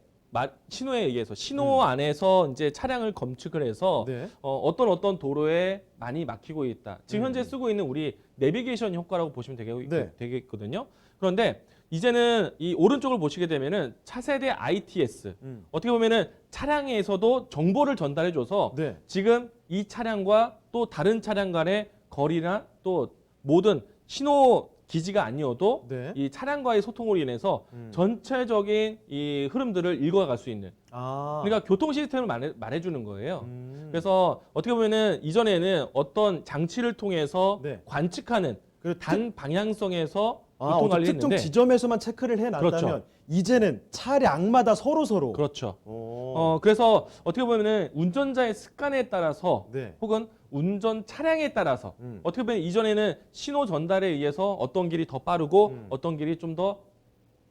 Speaker 2: 의해서 신호 안에서 이제 차량을 검측을 해서
Speaker 1: 네.
Speaker 2: 어떤 도로에 많이 막히고 있다. 지금 현재 쓰고 있는 우리 내비게이션 효과라고 보시면
Speaker 1: 네.
Speaker 2: 되겠거든요. 그런데 이제는 이 오른쪽을 보시게 되면은 차세대 ITS 어떻게 보면은 차량에서도 정보를 전달해줘서
Speaker 1: 네.
Speaker 2: 지금 이 차량과 또 다른 차량 간의 거리나 또 모든 신호 기지가 아니어도
Speaker 1: 네.
Speaker 2: 이 차량과의 소통으로 인해서 전체적인 이 흐름들을 읽어갈 수 있는
Speaker 1: 아.
Speaker 2: 그러니까 교통 시스템을 말해주는 거예요.
Speaker 1: 음.
Speaker 2: 그래서 어떻게 보면은 이전에는 어떤 장치를 통해서
Speaker 1: 네.
Speaker 2: 관측하는
Speaker 1: 그리고
Speaker 2: 단 방향성에서
Speaker 1: 아,
Speaker 2: 교통
Speaker 1: 어떤
Speaker 2: 관리를
Speaker 1: 특정
Speaker 2: 했는데
Speaker 1: 지점에서만 체크를 해놨다면
Speaker 2: 그렇죠.
Speaker 1: 이제는 차량마다 서로
Speaker 2: 그렇죠.
Speaker 1: 오.
Speaker 2: 그래서 어떻게 보면은 운전자의 습관에 따라서
Speaker 1: 네.
Speaker 2: 혹은 운전 차량에 따라서 어떻게 보면 이전에는 신호 전달에 의해서 어떤 길이 더 빠르고 어떤 길이 좀 더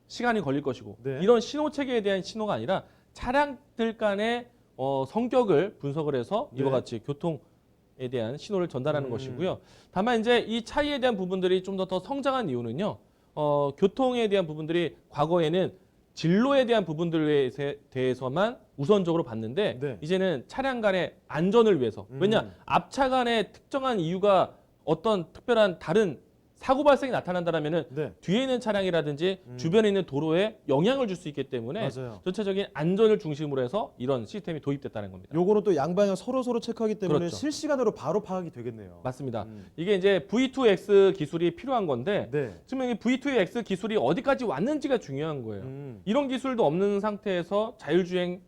Speaker 2: 시간이 걸릴 것이고
Speaker 1: 네.
Speaker 2: 이런 신호 체계에 대한 신호가 아니라 차량들 간의 성격을 분석을 해서 이와
Speaker 1: 네.
Speaker 2: 같이 교통에 대한 신호를 전달하는 것이고요. 다만 이제 이 차이에 대한 부분들이 좀 더 성장한 이유는요. 교통에 대한 부분들이 과거에는 진로에 대한 부분들에 대해서만 우선적으로 봤는데
Speaker 1: 네.
Speaker 2: 이제는 차량 간의 안전을 위해서 왜냐 앞차 간의 특정한 이유가 어떤 특별한 다른 사고 발생이 나타난다면은
Speaker 1: 네.
Speaker 2: 뒤에 있는 차량이라든지 주변에 있는 도로에 영향을 줄 수 있기 때문에
Speaker 1: 맞아요.
Speaker 2: 전체적인 안전을 중심으로 해서 이런 시스템이 도입됐다는 겁니다.
Speaker 1: 요거는 또 양방향 서로 체크하기 때문에
Speaker 2: 그렇죠.
Speaker 1: 실시간으로 바로 파악이 되겠네요.
Speaker 2: 맞습니다. 이게 이제 V2X 기술이 필요한 건데
Speaker 1: 네.
Speaker 2: 지금 이 V2X 기술이 어디까지 왔는지가 중요한 거예요. 이런 기술도 없는 상태에서 자율주행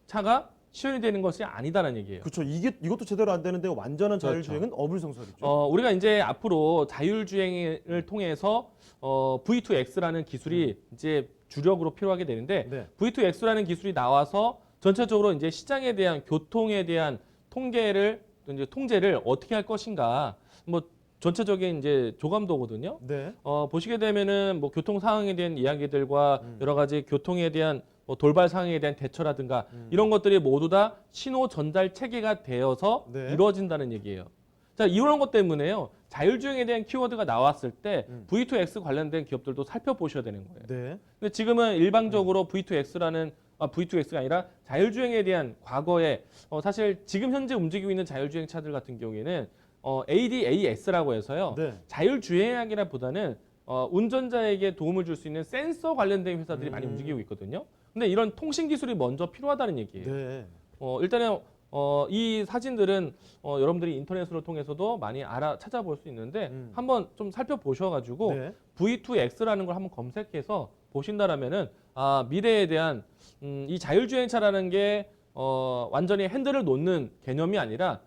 Speaker 2: 차가 시연이 되는 것이 아니다라는 얘기예요.
Speaker 1: 그렇죠. 이것도 제대로 안 되는데 완전한
Speaker 2: 그렇죠.
Speaker 1: 자율주행은 어불성설이죠.
Speaker 2: 우리가 이제 앞으로 자율주행을 통해서 V2X라는 기술이 이제 주력으로 필요하게 되는데
Speaker 1: 네.
Speaker 2: V2X라는 기술이 나와서 전체적으로 이제 시장에 대한 교통에 대한 통제를 어떻게 할 것인가 뭐 전체적인 이제 조감도거든요.
Speaker 1: 네.
Speaker 2: 보시게 되면은 뭐 교통 상황에 대한 이야기들과 여러 가지 교통에 대한 뭐 돌발 상황에 대한 대처라든가 이런 것들이 모두 다 신호 전달 체계가 되어서
Speaker 1: 네.
Speaker 2: 이루어진다는 얘기예요. 자, 이런 것 때문에요. 자율주행에 대한 키워드가 나왔을 때 V2X 관련된 기업들도 살펴보셔야 되는 거예요.
Speaker 1: 네.
Speaker 2: 근데 지금은 일방적으로 V2X가 아니라 자율주행에 대한 과거에 사실 지금 현재 움직이고 있는 자율주행 차들 같은 경우에는 ADAS라고 해서요.
Speaker 1: 네.
Speaker 2: 자율주행이라기보다는 운전자에게 도움을 줄 수 있는 센서 관련된 회사들이 많이 움직이고 있거든요. 근데 이런 통신 기술이 먼저 필요하다는 얘기예요.
Speaker 1: 네.
Speaker 2: 일단은 이 사진들은 여러분들이 인터넷으로 통해서도 많이 찾아볼 수 있는데 한번 좀 살펴보셔가지고
Speaker 1: 네.
Speaker 2: V2X라는 걸 한번 검색해서 보신다라면은 미래에 대한 이 자율주행차라는 게 완전히 핸들을 놓는 개념이 아니라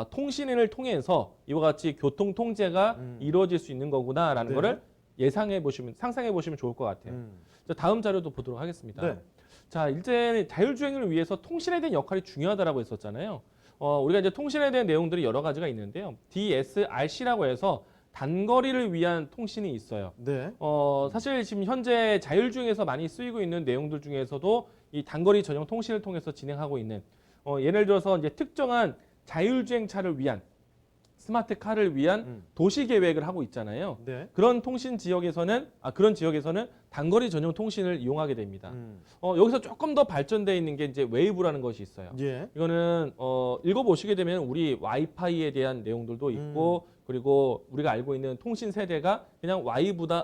Speaker 2: 통신을 통해서 이와 같이 교통 통제가 이루어질 수 있는 거구나라는
Speaker 1: 네.
Speaker 2: 거를 상상해 보시면 좋을 것 같아요. 자, 다음 자료도 보도록 하겠습니다.
Speaker 1: 네.
Speaker 2: 자, 이제 자율주행을 위해서 통신에 대한 역할이 중요하다라고 했었잖아요. 우리가 이제 통신에 대한 내용들이 여러 가지가 있는데요. DSRC라고 해서 단거리를 위한 통신이 있어요.
Speaker 1: 네.
Speaker 2: 사실 지금 현재 자율주행에서 많이 쓰이고 있는 내용들 중에서도 이 단거리 전용 통신을 통해서 진행하고 있는 예를 들어서 이제 특정한 자율주행차를 위한 스마트카를 위한 도시 계획을 하고 있잖아요.
Speaker 1: 네.
Speaker 2: 그런 그런 지역에서는 단거리 전용 통신을 이용하게 됩니다. 여기서 조금 더 발전되어 있는 게 이제 웨이브라는 것이 있어요.
Speaker 1: 예.
Speaker 2: 이거는 읽어보시게 되면 우리 와이파이에 대한 내용들도 있고 그리고 우리가 알고 있는 통신 세대가 그냥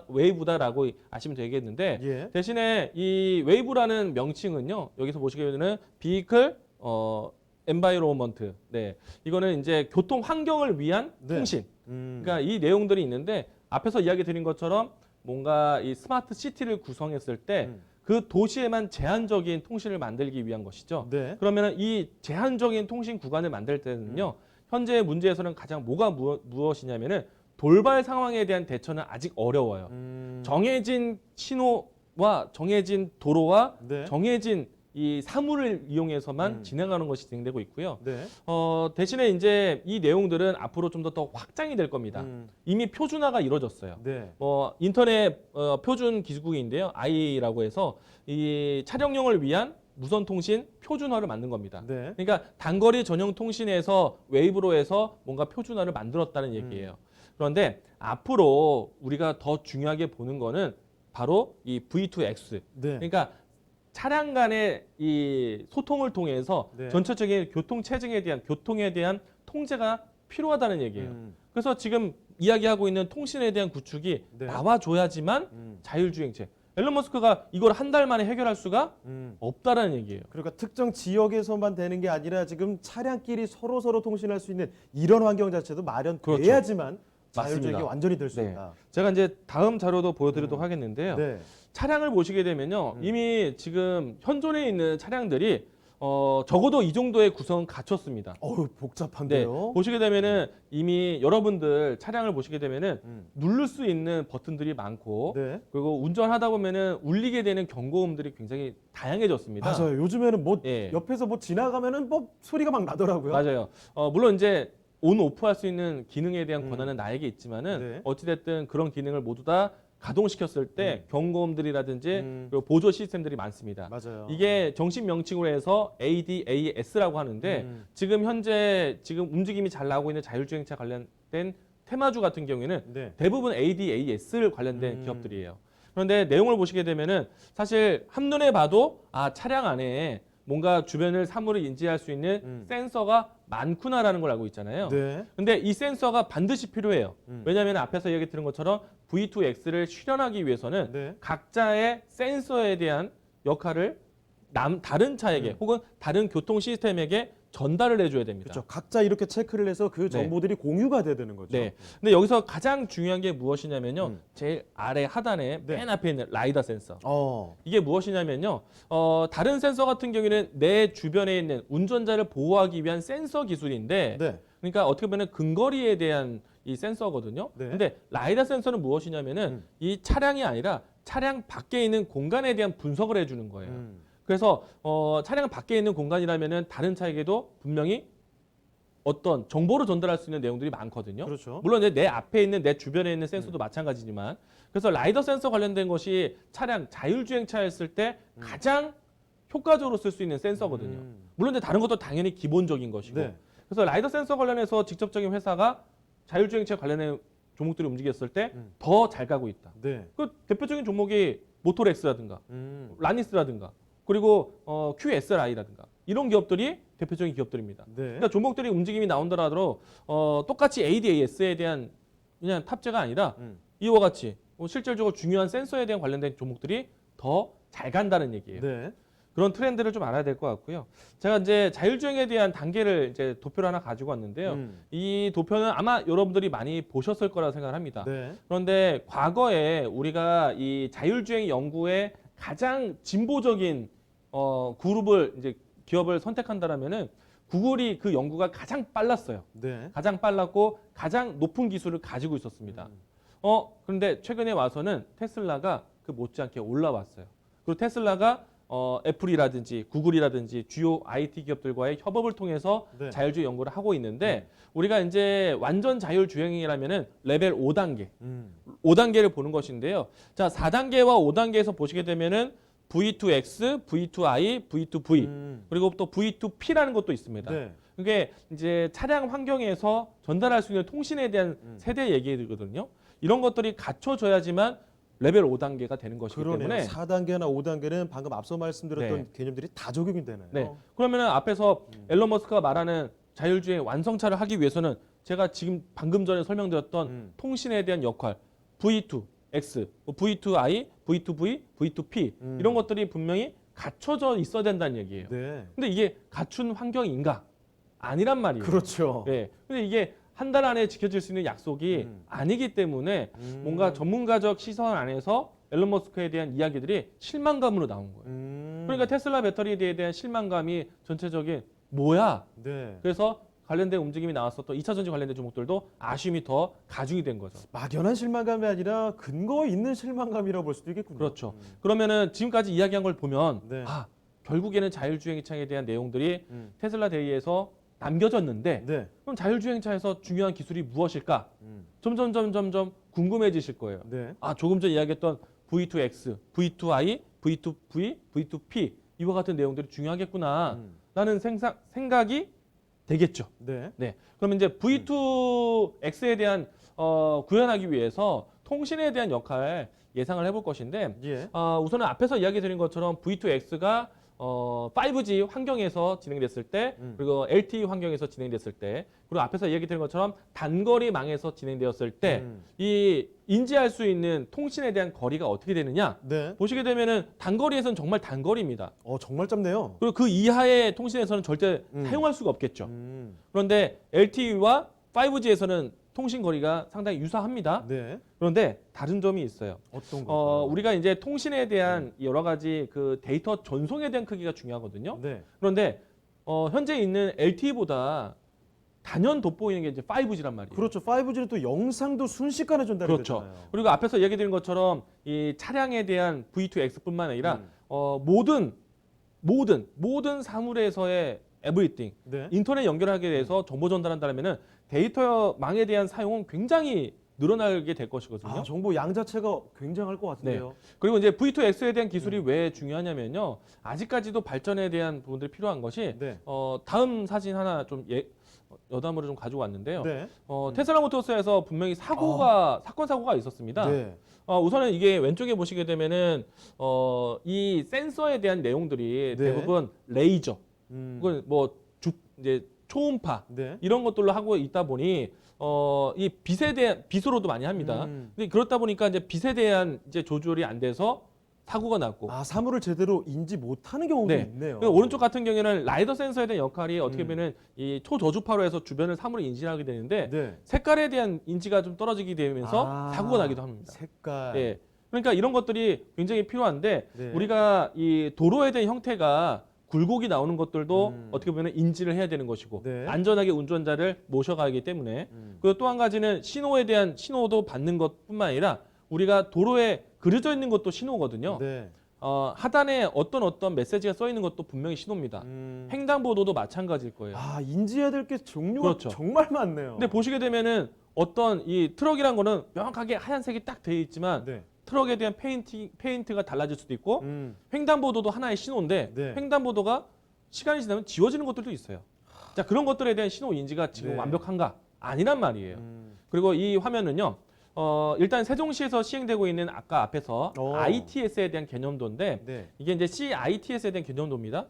Speaker 2: 웨이브다라고 아시면 되겠는데
Speaker 1: 예.
Speaker 2: 대신에 이 웨이브라는 명칭은요. 여기서 보시게 되면 비클 엔바이로먼트. 네. 이거는 이제 교통 환경을 위한
Speaker 1: 네.
Speaker 2: 통신. 그러니까 이 내용들이 있는데 앞에서 이야기 드린 것처럼 뭔가 이 스마트 시티를 구성했을 때 그 도시에만 제한적인 통신을 만들기 위한 것이죠.
Speaker 1: 네.
Speaker 2: 그러면 이 제한적인 통신 구간을 만들 때는요. 현재의 문제에서는 가장 무엇이냐면은 돌발 상황에 대한 대처는 아직 어려워요. 정해진 신호와 정해진 도로와
Speaker 1: 네.
Speaker 2: 정해진 이 사물을 이용해서만 진행하는 것이 진행되고 있고요.
Speaker 1: 네.
Speaker 2: 대신에 이제 이 내용들은 앞으로 좀 더 확장이 될 겁니다. 이미 표준화가 이루어졌어요.
Speaker 1: 네.
Speaker 2: 인터넷 표준 기술국인데요. I라고 해서 이 촬영용을 위한 무선 통신 표준화를 만든 겁니다.
Speaker 1: 네.
Speaker 2: 그러니까 단거리 전용 통신에서 웨이브로 해서 뭔가 표준화를 만들었다는 얘기예요. 그런데 앞으로 우리가 더 중요하게 보는 거는 바로 이 V2X.
Speaker 1: 네.
Speaker 2: 그러니까 차량 간의 이 소통을 통해서
Speaker 1: 네.
Speaker 2: 전체적인 교통에 대한 통제가 필요하다는 얘기예요. 그래서 지금 이야기하고 있는 통신에 대한 구축이
Speaker 1: 네.
Speaker 2: 나와줘야지만 자율주행체. 앨런 머스크가 이걸 한 달 만에 해결할 수가 없다라는 얘기예요.
Speaker 1: 그러니까 특정 지역에서만 되는 게 아니라 지금 차량끼리 서로 통신할 수 있는 이런 환경 자체도 마련돼야지만 자율주행이
Speaker 2: 맞습니다.
Speaker 1: 완전히 될 수
Speaker 2: 네.
Speaker 1: 있다.
Speaker 2: 제가 이제 다음 자료도 보여드리도록 하겠는데요.
Speaker 1: 네.
Speaker 2: 차량을 보시게 되면요. 이미 지금 현존에 있는 차량들이 적어도 이 정도의 구성은 갖췄습니다.
Speaker 1: 어우,
Speaker 2: 네,
Speaker 1: 복잡한데요.
Speaker 2: 보시게 되면은 이미 여러분들 차량을 보시게 되면은 누를 수 있는 버튼들이 많고
Speaker 1: 네.
Speaker 2: 그리고 운전하다 보면은 울리게 되는 경고음들이 굉장히 다양해졌습니다.
Speaker 1: 맞아요. 요즘에는 뭐
Speaker 2: 예.
Speaker 1: 옆에서 뭐 지나가면은 뭐 소리가 막 나더라고요.
Speaker 2: 맞아요. 물론 이제 온 오프 할 수 있는 기능에 대한 권한은 나에게 있지만은
Speaker 1: 네.
Speaker 2: 어찌됐든 그런 기능을 모두 다 가동시켰을 때 경고음들이라든지 그리고 보조 시스템들이 많습니다.
Speaker 1: 맞아요.
Speaker 2: 이게 정식 명칭으로 해서 ADAS라고 하는데 지금 현재 움직임이 잘 나오고 있는 자율주행차 관련된 테마주 같은 경우에는
Speaker 1: 네.
Speaker 2: 대부분 ADAS를 관련된 기업들이에요. 그런데 내용을 보시게 되면은 사실 한눈에 봐도 차량 안에 뭔가 주변을 사물을 인지할 수 있는 센서가 많구나라는 걸 알고 있잖아요.
Speaker 1: 네.
Speaker 2: 근데 이 센서가 반드시 필요해요. 왜냐하면 앞에서 얘기 들은 것처럼 V2X를 실현하기 위해서는
Speaker 1: 네.
Speaker 2: 각자의 센서에 대한 역할을 다른 차에게 혹은 다른 교통 시스템에게 전달을 해줘야 됩니다.
Speaker 1: 그렇죠. 각자 이렇게 체크를 해서 그 정보들이 공유가 돼야 되는 거죠.
Speaker 2: 네. 근데 여기서 가장 중요한 게 무엇이냐면요. 제일 아래 하단에 맨 앞에 있는 라이다 센서. 이게 무엇이냐면요. 다른 센서 같은 경우에는 내 주변에 있는 운전자를 보호하기 위한 센서 기술인데
Speaker 1: 네.
Speaker 2: 그러니까 어떻게 보면 근거리에 대한 이 센서거든요.
Speaker 1: 네.
Speaker 2: 근데 라이다 센서는 무엇이냐면은 이 차량이 아니라 차량 밖에 있는 공간에 대한 분석을 해주는 거예요. 그래서 차량 밖에 있는 공간이라면은 다른 차에게도 분명히 어떤 정보를 전달할 수 있는 내용들이 많거든요.
Speaker 1: 그렇죠.
Speaker 2: 물론 내 앞에 있는 내 주변에 있는 센서도 마찬가지지만 그래서 라이더 센서 관련된 것이 차량 자율주행차였을 때 가장 효과적으로 쓸 수 있는 센서거든요. 물론 이제 다른 것도 당연히 기본적인 것이고.
Speaker 1: 네.
Speaker 2: 그래서 라이더 센서 관련해서 직접적인 회사가 자율주행차 관련된 종목들이 움직였을 때 더 잘 가고 있다.
Speaker 1: 네.
Speaker 2: 그 대표적인 종목이 모토렉스라든가 라니스라든가 그리고 QSRI라든가 이런 기업들이 대표적인 기업들입니다.
Speaker 1: 네.
Speaker 2: 그러니까 종목들이 움직임이 나온다 하더라도 똑같이 ADAS에 대한 그냥 탑재가 아니라 이와 같이 실질적으로 중요한 센서에 대한 관련된 종목들이 더 잘 간다는 얘기예요.
Speaker 1: 네.
Speaker 2: 그런 트렌드를 좀 알아야 될 것 같고요. 제가 이제 자율주행에 대한 단계를 이제 도표를 하나 가지고 왔는데요. 이 도표는 아마 여러분들이 많이 보셨을 거라 생각을 합니다.
Speaker 1: 네.
Speaker 2: 그런데 과거에 우리가 이 자율주행 연구에 가장 진보적인 그룹을 이제 기업을 선택한다라면은 구글이 그 연구가 가장 빨랐어요.
Speaker 1: 네.
Speaker 2: 가장 빨랐고 가장 높은 기술을 가지고 있었습니다. 그런데 최근에 와서는 테슬라가 그 못지않게 올라왔어요. 그리고 테슬라가 애플이라든지 구글이라든지 주요 IT 기업들과의 협업을 통해서
Speaker 1: 네.
Speaker 2: 자율주행 연구를 하고 있는데 우리가 이제 완전 자율주행이라면은 레벨 5단계, 5단계를 보는 것인데요. 자, 4단계와 5단계에서 보시게 되면은 V2X, V2I, V2V 그리고 또 V2P라는 것도 있습니다.
Speaker 1: 네.
Speaker 2: 그게 이제 차량 환경에서 전달할 수 있는 통신에 대한 세대 얘기거든요. 이런 것들이 갖춰져야지만 레벨 5단계가 되는 것이기
Speaker 1: 그러네요.
Speaker 2: 때문에
Speaker 1: 4단계나 5단계는 방금 앞서 말씀드렸던
Speaker 2: 네.
Speaker 1: 개념들이 다 적용이 되네요.
Speaker 2: 네. 그러면은 앞에서 앨런 머스크가 말하는 자율주행 완성차를 하기 위해서는 제가 지금 방금 전에 설명드렸던 통신에 대한 역할 V2, X, V2I, V2V, V2P 이런 것들이 분명히 갖춰져 있어야 된다는 얘기예요.
Speaker 1: 네.
Speaker 2: 근데 이게 갖춘 환경인가? 아니란 말이에요.
Speaker 1: 그렇죠.
Speaker 2: 네. 근데 이게 한 달 안에 지켜질 수 있는 약속이 아니기 때문에 뭔가 전문가적 시선 안에서 앨런 머스크에 대한 이야기들이 실망감으로 나온 거예요. 그러니까 테슬라 배터리에 대한 실망감이 전체적인 뭐야?
Speaker 1: 네.
Speaker 2: 그래서 관련된 움직임이 나왔었던 2차 전지 관련된 종목들도 아쉬움이 더 가중이 된 거죠.
Speaker 1: 막연한 실망감이 아니라 근거 있는 실망감이라고 볼 수도 있겠군요.
Speaker 2: 그렇죠. 그러면은 지금까지 이야기한 걸 보면
Speaker 1: 네.
Speaker 2: 결국에는 자율주행차에 대한 내용들이 테슬라 데이에서 남겨졌는데
Speaker 1: 네.
Speaker 2: 그럼 자율주행차에서 중요한 기술이 무엇일까? 점점 궁금해지실 거예요.
Speaker 1: 네.
Speaker 2: 아, 조금 전 이야기했던 V2X, V2i, V2V, V2P 이와 같은 내용들이 중요하겠구나 라는 생각이 되겠죠.
Speaker 1: 네.
Speaker 2: 네. 그러면 이제 V2X에 대한 구현하기 위해서 통신에 대한 역할 예상을 해볼 것인데
Speaker 1: 예.
Speaker 2: 우선은 앞에서 이야기 드린 것처럼 V2X가 5G 환경에서 진행됐을 때 그리고 LTE 환경에서 진행됐을 때 그리고 앞에서 이야기 드린 것처럼 단거리망에서 진행되었을 때 이 인지할 수 있는 통신에 대한 거리가 어떻게 되느냐
Speaker 1: 네.
Speaker 2: 보시게 되면은 단거리에서는 정말 단거리입니다.
Speaker 1: 정말 짧네요.
Speaker 2: 그리고 그 이하의 통신에서는 절대 사용할 수가 없겠죠. 그런데 LTE와 5G에서는 통신 거리가 상당히 유사합니다.
Speaker 1: 네.
Speaker 2: 그런데 다른 점이 있어요.
Speaker 1: 어떤 거?
Speaker 2: 우리가 이제 통신에 대한 여러 가지 그 데이터 전송에 대한 크기가 중요하거든요.
Speaker 1: 네.
Speaker 2: 그런데 현재 있는 LTE보다 단연 돋보이는 게 이제 5G란 말이에요.
Speaker 1: 그렇죠. 5G는 또 영상도 순식간에 전달이
Speaker 2: 그렇죠.
Speaker 1: 되잖아요.
Speaker 2: 그리고 앞에서 얘기 드린 것처럼 이 차량에 대한 V2X뿐만 아니라 모든 사물에서의 everything
Speaker 1: 네.
Speaker 2: 인터넷 연결하게 돼서 정보 전달한다면은 데이터망에 대한 사용은 굉장히 늘어나게 될 것이거든요.
Speaker 1: 정보 양 자체가 굉장할 것 같은데요.
Speaker 2: 그리고 이제 V2X에 대한 기술이 왜 중요하냐면요. 아직까지도 발전에 대한 부분들이 필요한 것이
Speaker 1: 네.
Speaker 2: 다음 사진 하나 좀 여담으로 좀 가지고 왔는데요.
Speaker 1: 네.
Speaker 2: 테슬라 모터스에서 분명히 사건 사고가 있었습니다.
Speaker 1: 네.
Speaker 2: 우선은 이게 왼쪽에 보시게 되면은 이 센서에 대한 내용들이
Speaker 1: 네.
Speaker 2: 대부분 레이저, 혹은 뭐 이제 초음파
Speaker 1: 네.
Speaker 2: 이런 것들로 하고 있다 보니 이 빛에 대한 빛으로도 많이 합니다. 근데 그렇다 보니까 이제 빛에 대한 이제 조절이 안 돼서 사고가 났고.
Speaker 1: 사물을 제대로 인지 못하는 경우도
Speaker 2: 네.
Speaker 1: 있네요.
Speaker 2: 그리고 오른쪽 같은 경우에는 라이더 센서에 대한 역할이 어떻게 보면 이 초저주파로 해서 주변을 사물을 인지하게 되는데
Speaker 1: 네.
Speaker 2: 색깔에 대한 인지가 좀 떨어지게 되면서 사고가 나기도 합니다.
Speaker 1: 색깔.
Speaker 2: 예. 그러니까 이런 것들이 굉장히 필요한데
Speaker 1: 네.
Speaker 2: 우리가 이 도로에 대한 형태가 굴곡이 나오는 것들도 어떻게 보면 인지를 해야 되는 것이고
Speaker 1: 네.
Speaker 2: 안전하게 운전자를 모셔가기 때문에 그리고 또 한 가지는 신호에 대한 신호도 받는 것뿐만 아니라 우리가 도로에 그려져 있는 것도 신호거든요.
Speaker 1: 네.
Speaker 2: 하단에 어떤 메시지가 써 있는 것도 분명히 신호입니다. 횡단보도도 마찬가지일 거예요.
Speaker 1: 인지해야 될 게 종류가
Speaker 2: 그렇죠.
Speaker 1: 정말 많네요.
Speaker 2: 근데 보시게 되면은 어떤 이 트럭이란 거는 명확하게 하얀색이 딱 되어 있지만
Speaker 1: 네.
Speaker 2: 트럭에 대한 페인트가 달라질 수도 있고 횡단보도도 하나의 신호인데
Speaker 1: 네.
Speaker 2: 횡단보도가 시간이 지나면 지워지는 것들도 있어요. 자, 그런 것들에 대한 신호 인지가 지금
Speaker 1: 네.
Speaker 2: 완벽한가? 아니란 말이에요. 그리고 이 화면은요. 일단 세종시에서 시행되고 있는 아까 앞에서 ITS에 대한 개념도인데
Speaker 1: 네.
Speaker 2: 이게 이제 CITS에 대한 개념도입니다.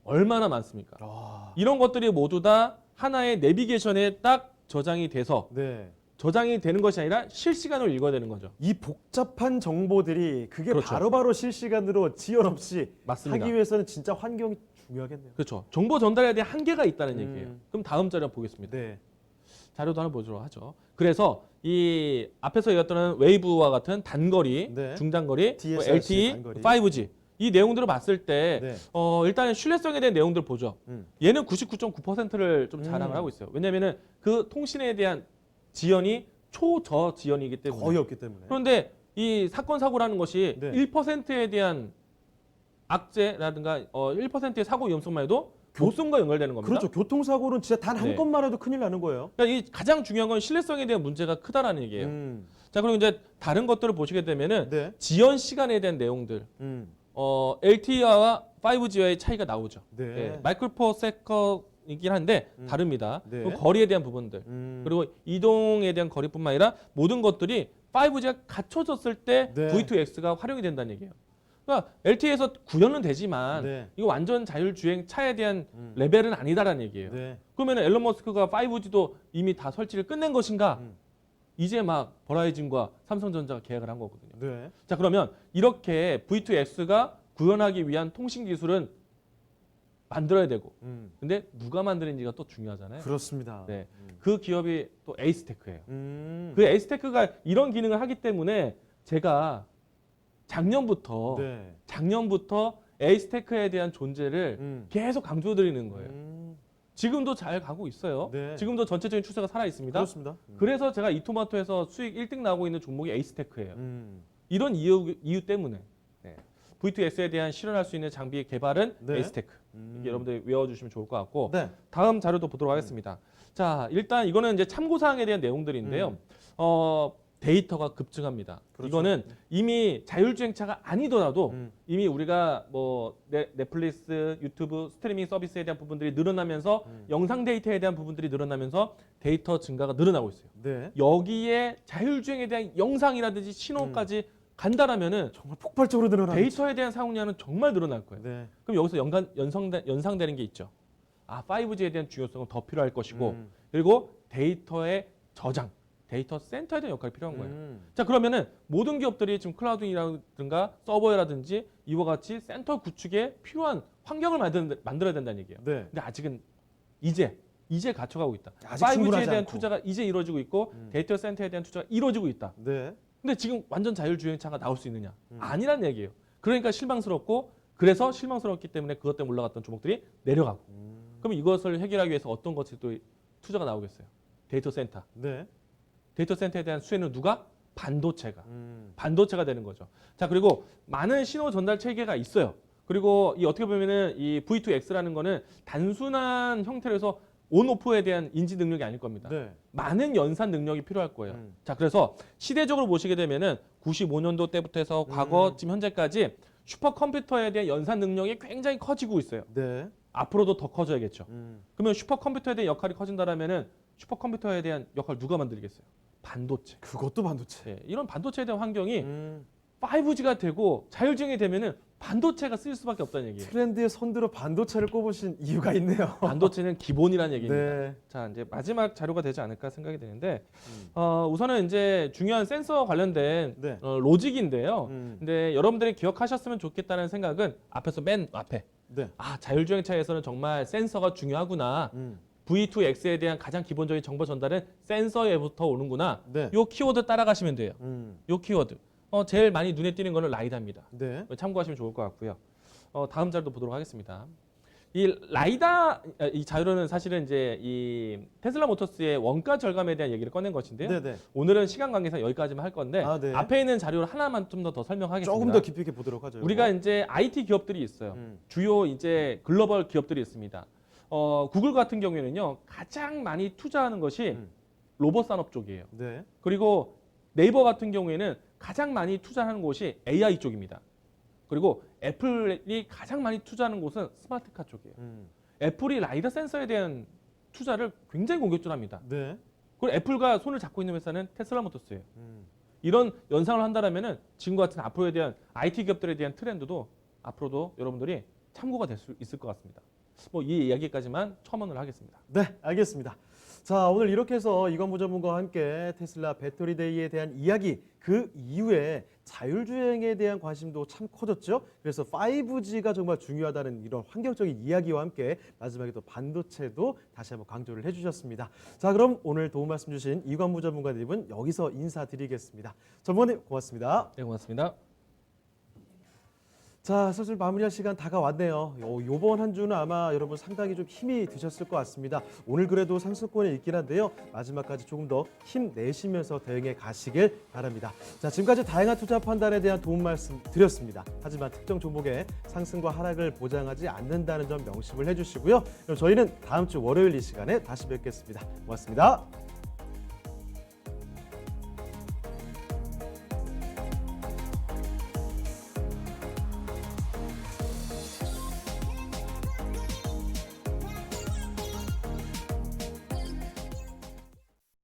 Speaker 2: 얼마나 많습니까?
Speaker 1: 아,
Speaker 2: 이런 것들이 모두 다 하나의 내비게이션에 딱 저장이 돼서
Speaker 1: 네.
Speaker 2: 저장이 되는 것이 아니라 실시간으로 읽어야 되는 거죠.
Speaker 1: 이 복잡한 정보들이 그게
Speaker 2: 그렇죠.
Speaker 1: 바로바로 실시간으로 지연 없이
Speaker 2: 맞습니다.
Speaker 1: 하기 위해서는 진짜 환경이 중요하겠네요.
Speaker 2: 그렇죠. 정보 전달에 대한 한계가 있다는 얘기예요. 그럼 다음 자료 보겠습니다.
Speaker 1: 네.
Speaker 2: 자료도 하나 보도록 하죠. 그래서 이 앞에서 얘기했던 웨이브와 같은 단거리,
Speaker 1: 네.
Speaker 2: 중단거리,
Speaker 1: DSRC
Speaker 2: LTE,
Speaker 1: 단거리.
Speaker 2: 5G 이 내용들을 봤을 때
Speaker 1: 네.
Speaker 2: 일단 신뢰성에 대한 내용들 보죠. 얘는 99.9%를 좀 자랑을 하고 있어요. 왜냐하면 그 통신에 대한 지연이 초저지연이기 때문에.
Speaker 1: 거의 없기 때문에.
Speaker 2: 그런데 이 사건 사고라는 것이
Speaker 1: 네.
Speaker 2: 1%에 대한 악재라든가 1%의 사고 위험성만 해도 교통과 연결되는 겁니다.
Speaker 1: 그렇죠. 교통사고는 진짜 단 한
Speaker 2: 네.
Speaker 1: 건만 해도 큰일 나는 거예요.
Speaker 2: 그러니까 이 가장 중요한 건 신뢰성에 대한 문제가 크다라는 얘기예요. 자, 그리고 이제 다른 것들을 보시게 되면은
Speaker 1: 네.
Speaker 2: 지연 시간에 대한 내용들, LTE와 5G와의 차이가 나오죠.
Speaker 1: 네.
Speaker 2: 마이크로퍼세컨이긴 한데 다릅니다.
Speaker 1: 네.
Speaker 2: 그리고 거리에 대한 부분들, 그리고 이동에 대한 거리뿐만 아니라 모든 것들이 5G가 갖춰졌을 때
Speaker 1: 네.
Speaker 2: V2X가 활용이 된다는 얘기예요. 그러니까 LTE에서 구현은 되지만
Speaker 1: 네.
Speaker 2: 이거 완전 자율주행 차에 대한 레벨은 아니다라는 얘기예요.
Speaker 1: 네.
Speaker 2: 그러면 앨런 머스크가 5G도 이미 다 설치를 끝낸 것인가? 이제 막 버라이즌과 삼성전자가 계약을 한 거거든요.
Speaker 1: 네.
Speaker 2: 자, 그러면 이렇게 V2X가 구현하기 위한 통신 기술은 만들어야 되고, 근데 누가 만드는지가 또 중요하잖아요.
Speaker 1: 그렇습니다.
Speaker 2: 네, 그 기업이 또 에이스테크예요.
Speaker 1: 음.
Speaker 2: 그 에이스테크가 이런 기능을 하기 때문에 제가 작년부터 에이스테크에 대한 존재를 계속 강조드리는 거예요. 지금도 잘 가고 있어요.
Speaker 1: 네.
Speaker 2: 지금도 전체적인 추세가 살아 있습니다.
Speaker 1: 그렇습니다.
Speaker 2: 그래서 제가 이토마토에서 수익 1등 나오고 있는 종목이 에이스테크예요. 이런 이유 때문에. 네. V2X에 대한 실현할 수 있는 장비의 개발은
Speaker 1: 네.
Speaker 2: 에이스테크. 이게 여러분들 외워주시면 좋을 것 같고
Speaker 1: 네.
Speaker 2: 다음 자료도 보도록 하겠습니다. 자, 일단 이거는 이제 참고사항에 대한 내용들인데요. 데이터가 급증합니다.
Speaker 1: 그렇죠.
Speaker 2: 이거는 이미 자율주행차가 아니더라도
Speaker 1: 음.
Speaker 2: 이미 우리가 뭐 넷플릭스, 유튜브, 스트리밍 서비스에 대한 부분들이 늘어나면서 영상 데이터에 대한 부분들이 늘어나면서 데이터 증가가 늘어나고 있어요.
Speaker 1: 네.
Speaker 2: 여기에 자율주행에 대한 영상이라든지 신호까지 간다라면은
Speaker 1: 정말 폭발적으로 늘어나는
Speaker 2: 데이터에 대한 사용량은 정말 늘어날 거예요.
Speaker 1: 네.
Speaker 2: 그럼 여기서 연상되는 게 있죠. 5G에 대한 중요성은 더 필요할 것이고
Speaker 1: 음.
Speaker 2: 그리고 데이터의 저장, 데이터 센터에 대한 역할이 필요한 거예요. 자, 그러면은 모든 기업들이 지금 클라우드라든가 서버라든지 이와 같이 센터 구축에 필요한 환경을 만들어야 된다는 얘기예요.
Speaker 1: 네.
Speaker 2: 근데 아직은 이제 갖춰가고 있다.
Speaker 1: 아직
Speaker 2: 5G에
Speaker 1: 충분하지
Speaker 2: 대한
Speaker 1: 않고.
Speaker 2: 투자가 이제 이루어지고 있고 데이터 센터에 대한 투자가 이루어지고 있다.
Speaker 1: 네.
Speaker 2: 근데 지금 완전 자율주행차가 나올 수 있느냐? 아니란 얘기예요. 그러니까 실망스럽고 그래서 실망스럽기 때문에 그것 때문에 올라갔던 종목들이 내려가고. 그럼 이것을 해결하기 위해서 어떤 것이 또 투자가 나오겠어요? 데이터 센터.
Speaker 1: 네.
Speaker 2: 데이터 센터에 대한 수혜는 누가? 반도체가.
Speaker 1: 음.
Speaker 2: 반도체가 되는 거죠. 자, 그리고 많은 신호 전달 체계가 있어요. 그리고 이 어떻게 보면은 이 V2X라는 거는 단순한 형태로 해서 온오프에 대한 인지 능력이 아닐 겁니다.
Speaker 1: 네.
Speaker 2: 많은 연산 능력이 필요할 거예요.
Speaker 1: 음.
Speaker 2: 자, 그래서 시대적으로 보시게 되면은 95년도 때부터 해서 과거 지금 현재까지 슈퍼컴퓨터에 대한 연산 능력이 굉장히 커지고 있어요.
Speaker 1: 네.
Speaker 2: 앞으로도 더 커져야겠죠.
Speaker 1: 음.
Speaker 2: 그러면 슈퍼컴퓨터에 대한 역할이 커진다라면은 슈퍼컴퓨터에 대한 역할 누가 만들겠어요? 반도체.
Speaker 1: 그것도 반도체.
Speaker 2: 예, 이런 반도체에 대한 환경이
Speaker 1: 음.
Speaker 2: 5G가 되고 자율주행이 되면은 반도체가 쓰일 수밖에 없다는 얘기예요.
Speaker 1: 트렌드의 선두로 반도체를 꼽으신 이유가 있네요.
Speaker 2: 반도체는 기본이라는 얘기입니다.
Speaker 1: 네.
Speaker 2: 자, 이제 마지막 자료가 되지 않을까 생각이 되는데 우선은 이제 중요한 센서 관련된
Speaker 1: 네.
Speaker 2: 로직인데요.
Speaker 1: 음.
Speaker 2: 근데 여러분들이 기억하셨으면 좋겠다는 생각은 앞에서 맨 앞에
Speaker 1: 네.
Speaker 2: 자율주행차에서는 정말 센서가 중요하구나.
Speaker 1: 음.
Speaker 2: V2X에 대한 가장 기본적인 정보 전달은 센서에부터 오는구나.
Speaker 1: 네.
Speaker 2: 요 키워드 따라가시면 돼요.
Speaker 1: 음.
Speaker 2: 요 키워드. 제일 많이 눈에 띄는 거는 라이다입니다.
Speaker 1: 네.
Speaker 2: 참고하시면 좋을 것 같고요. 다음 자료도 보도록 하겠습니다. 이 라이다 이 자료는 사실은 이제 이 테슬라 모터스의 원가 절감에 대한 얘기를 꺼낸 것인데요.
Speaker 1: 네, 네.
Speaker 2: 오늘은 시간 관계상 여기까지만 할 건데
Speaker 1: 아, 네.
Speaker 2: 앞에 있는 자료를 하나만 좀 더 설명하겠습니다.
Speaker 1: 조금 더 깊이 있게 보도록 하죠.
Speaker 2: 우리가
Speaker 1: 이거.
Speaker 2: 이제 IT 기업들이 있어요.
Speaker 1: 음.
Speaker 2: 주요 이제 글로벌 기업들이 있습니다. 구글 같은 경우에는요 가장 많이 투자하는 것이
Speaker 1: 음.
Speaker 2: 로봇 산업 쪽이에요.
Speaker 1: 네.
Speaker 2: 그리고 네이버 같은 경우에는 가장 많이 투자하는 곳이 AI 쪽입니다. 그리고 애플이 가장 많이 투자하는 곳은 스마트카 쪽이에요. 애플이 라이더 센서에 대한 투자를 굉장히 공격적합니다.
Speaker 1: 네.
Speaker 2: 그리고 애플과 손을 잡고 있는 회사는 테슬라 모터스예요.
Speaker 1: 음.
Speaker 2: 이런 연상을 한다면은 지금 같은 앞으로에 대한 IT 기업들에 대한 트렌드도 앞으로도 여러분들이 참고가 될 수 있을 것 같습니다. 뭐 이 이야기까지만 첨언을 하겠습니다.
Speaker 1: 네, 알겠습니다. 자, 오늘 이렇게 해서 이관부 전문가와 함께 테슬라 배터리데이에 대한 이야기, 그 이후에 자율주행에 대한 관심도 참 커졌죠. 그래서 5G가 정말 중요하다는 이런 환경적인 이야기와 함께 마지막에 또 반도체도 다시 한번 강조를 해주셨습니다. 자, 그럼 오늘 도움 말씀 주신 이관부 전문가님은 여기서 인사드리겠습니다. 전문가님 고맙습니다.
Speaker 2: 네, 고맙습니다.
Speaker 1: 자, 슬슬 마무리할 시간 다가왔네요. 요번 한 주는 아마 여러분 상당히 좀 힘이 드셨을 것 같습니다. 오늘 그래도 상승권에 있긴 한데요. 마지막까지 조금 더 힘내시면서 대응해 가시길 바랍니다. 자, 지금까지 다양한 투자 판단에 대한 도움 말씀 드렸습니다. 하지만 특정 종목의 상승과 하락을 보장하지 않는다는 점 명심을 해주시고요. 그럼 저희는 다음 주 월요일 이 시간에 다시 뵙겠습니다. 고맙습니다.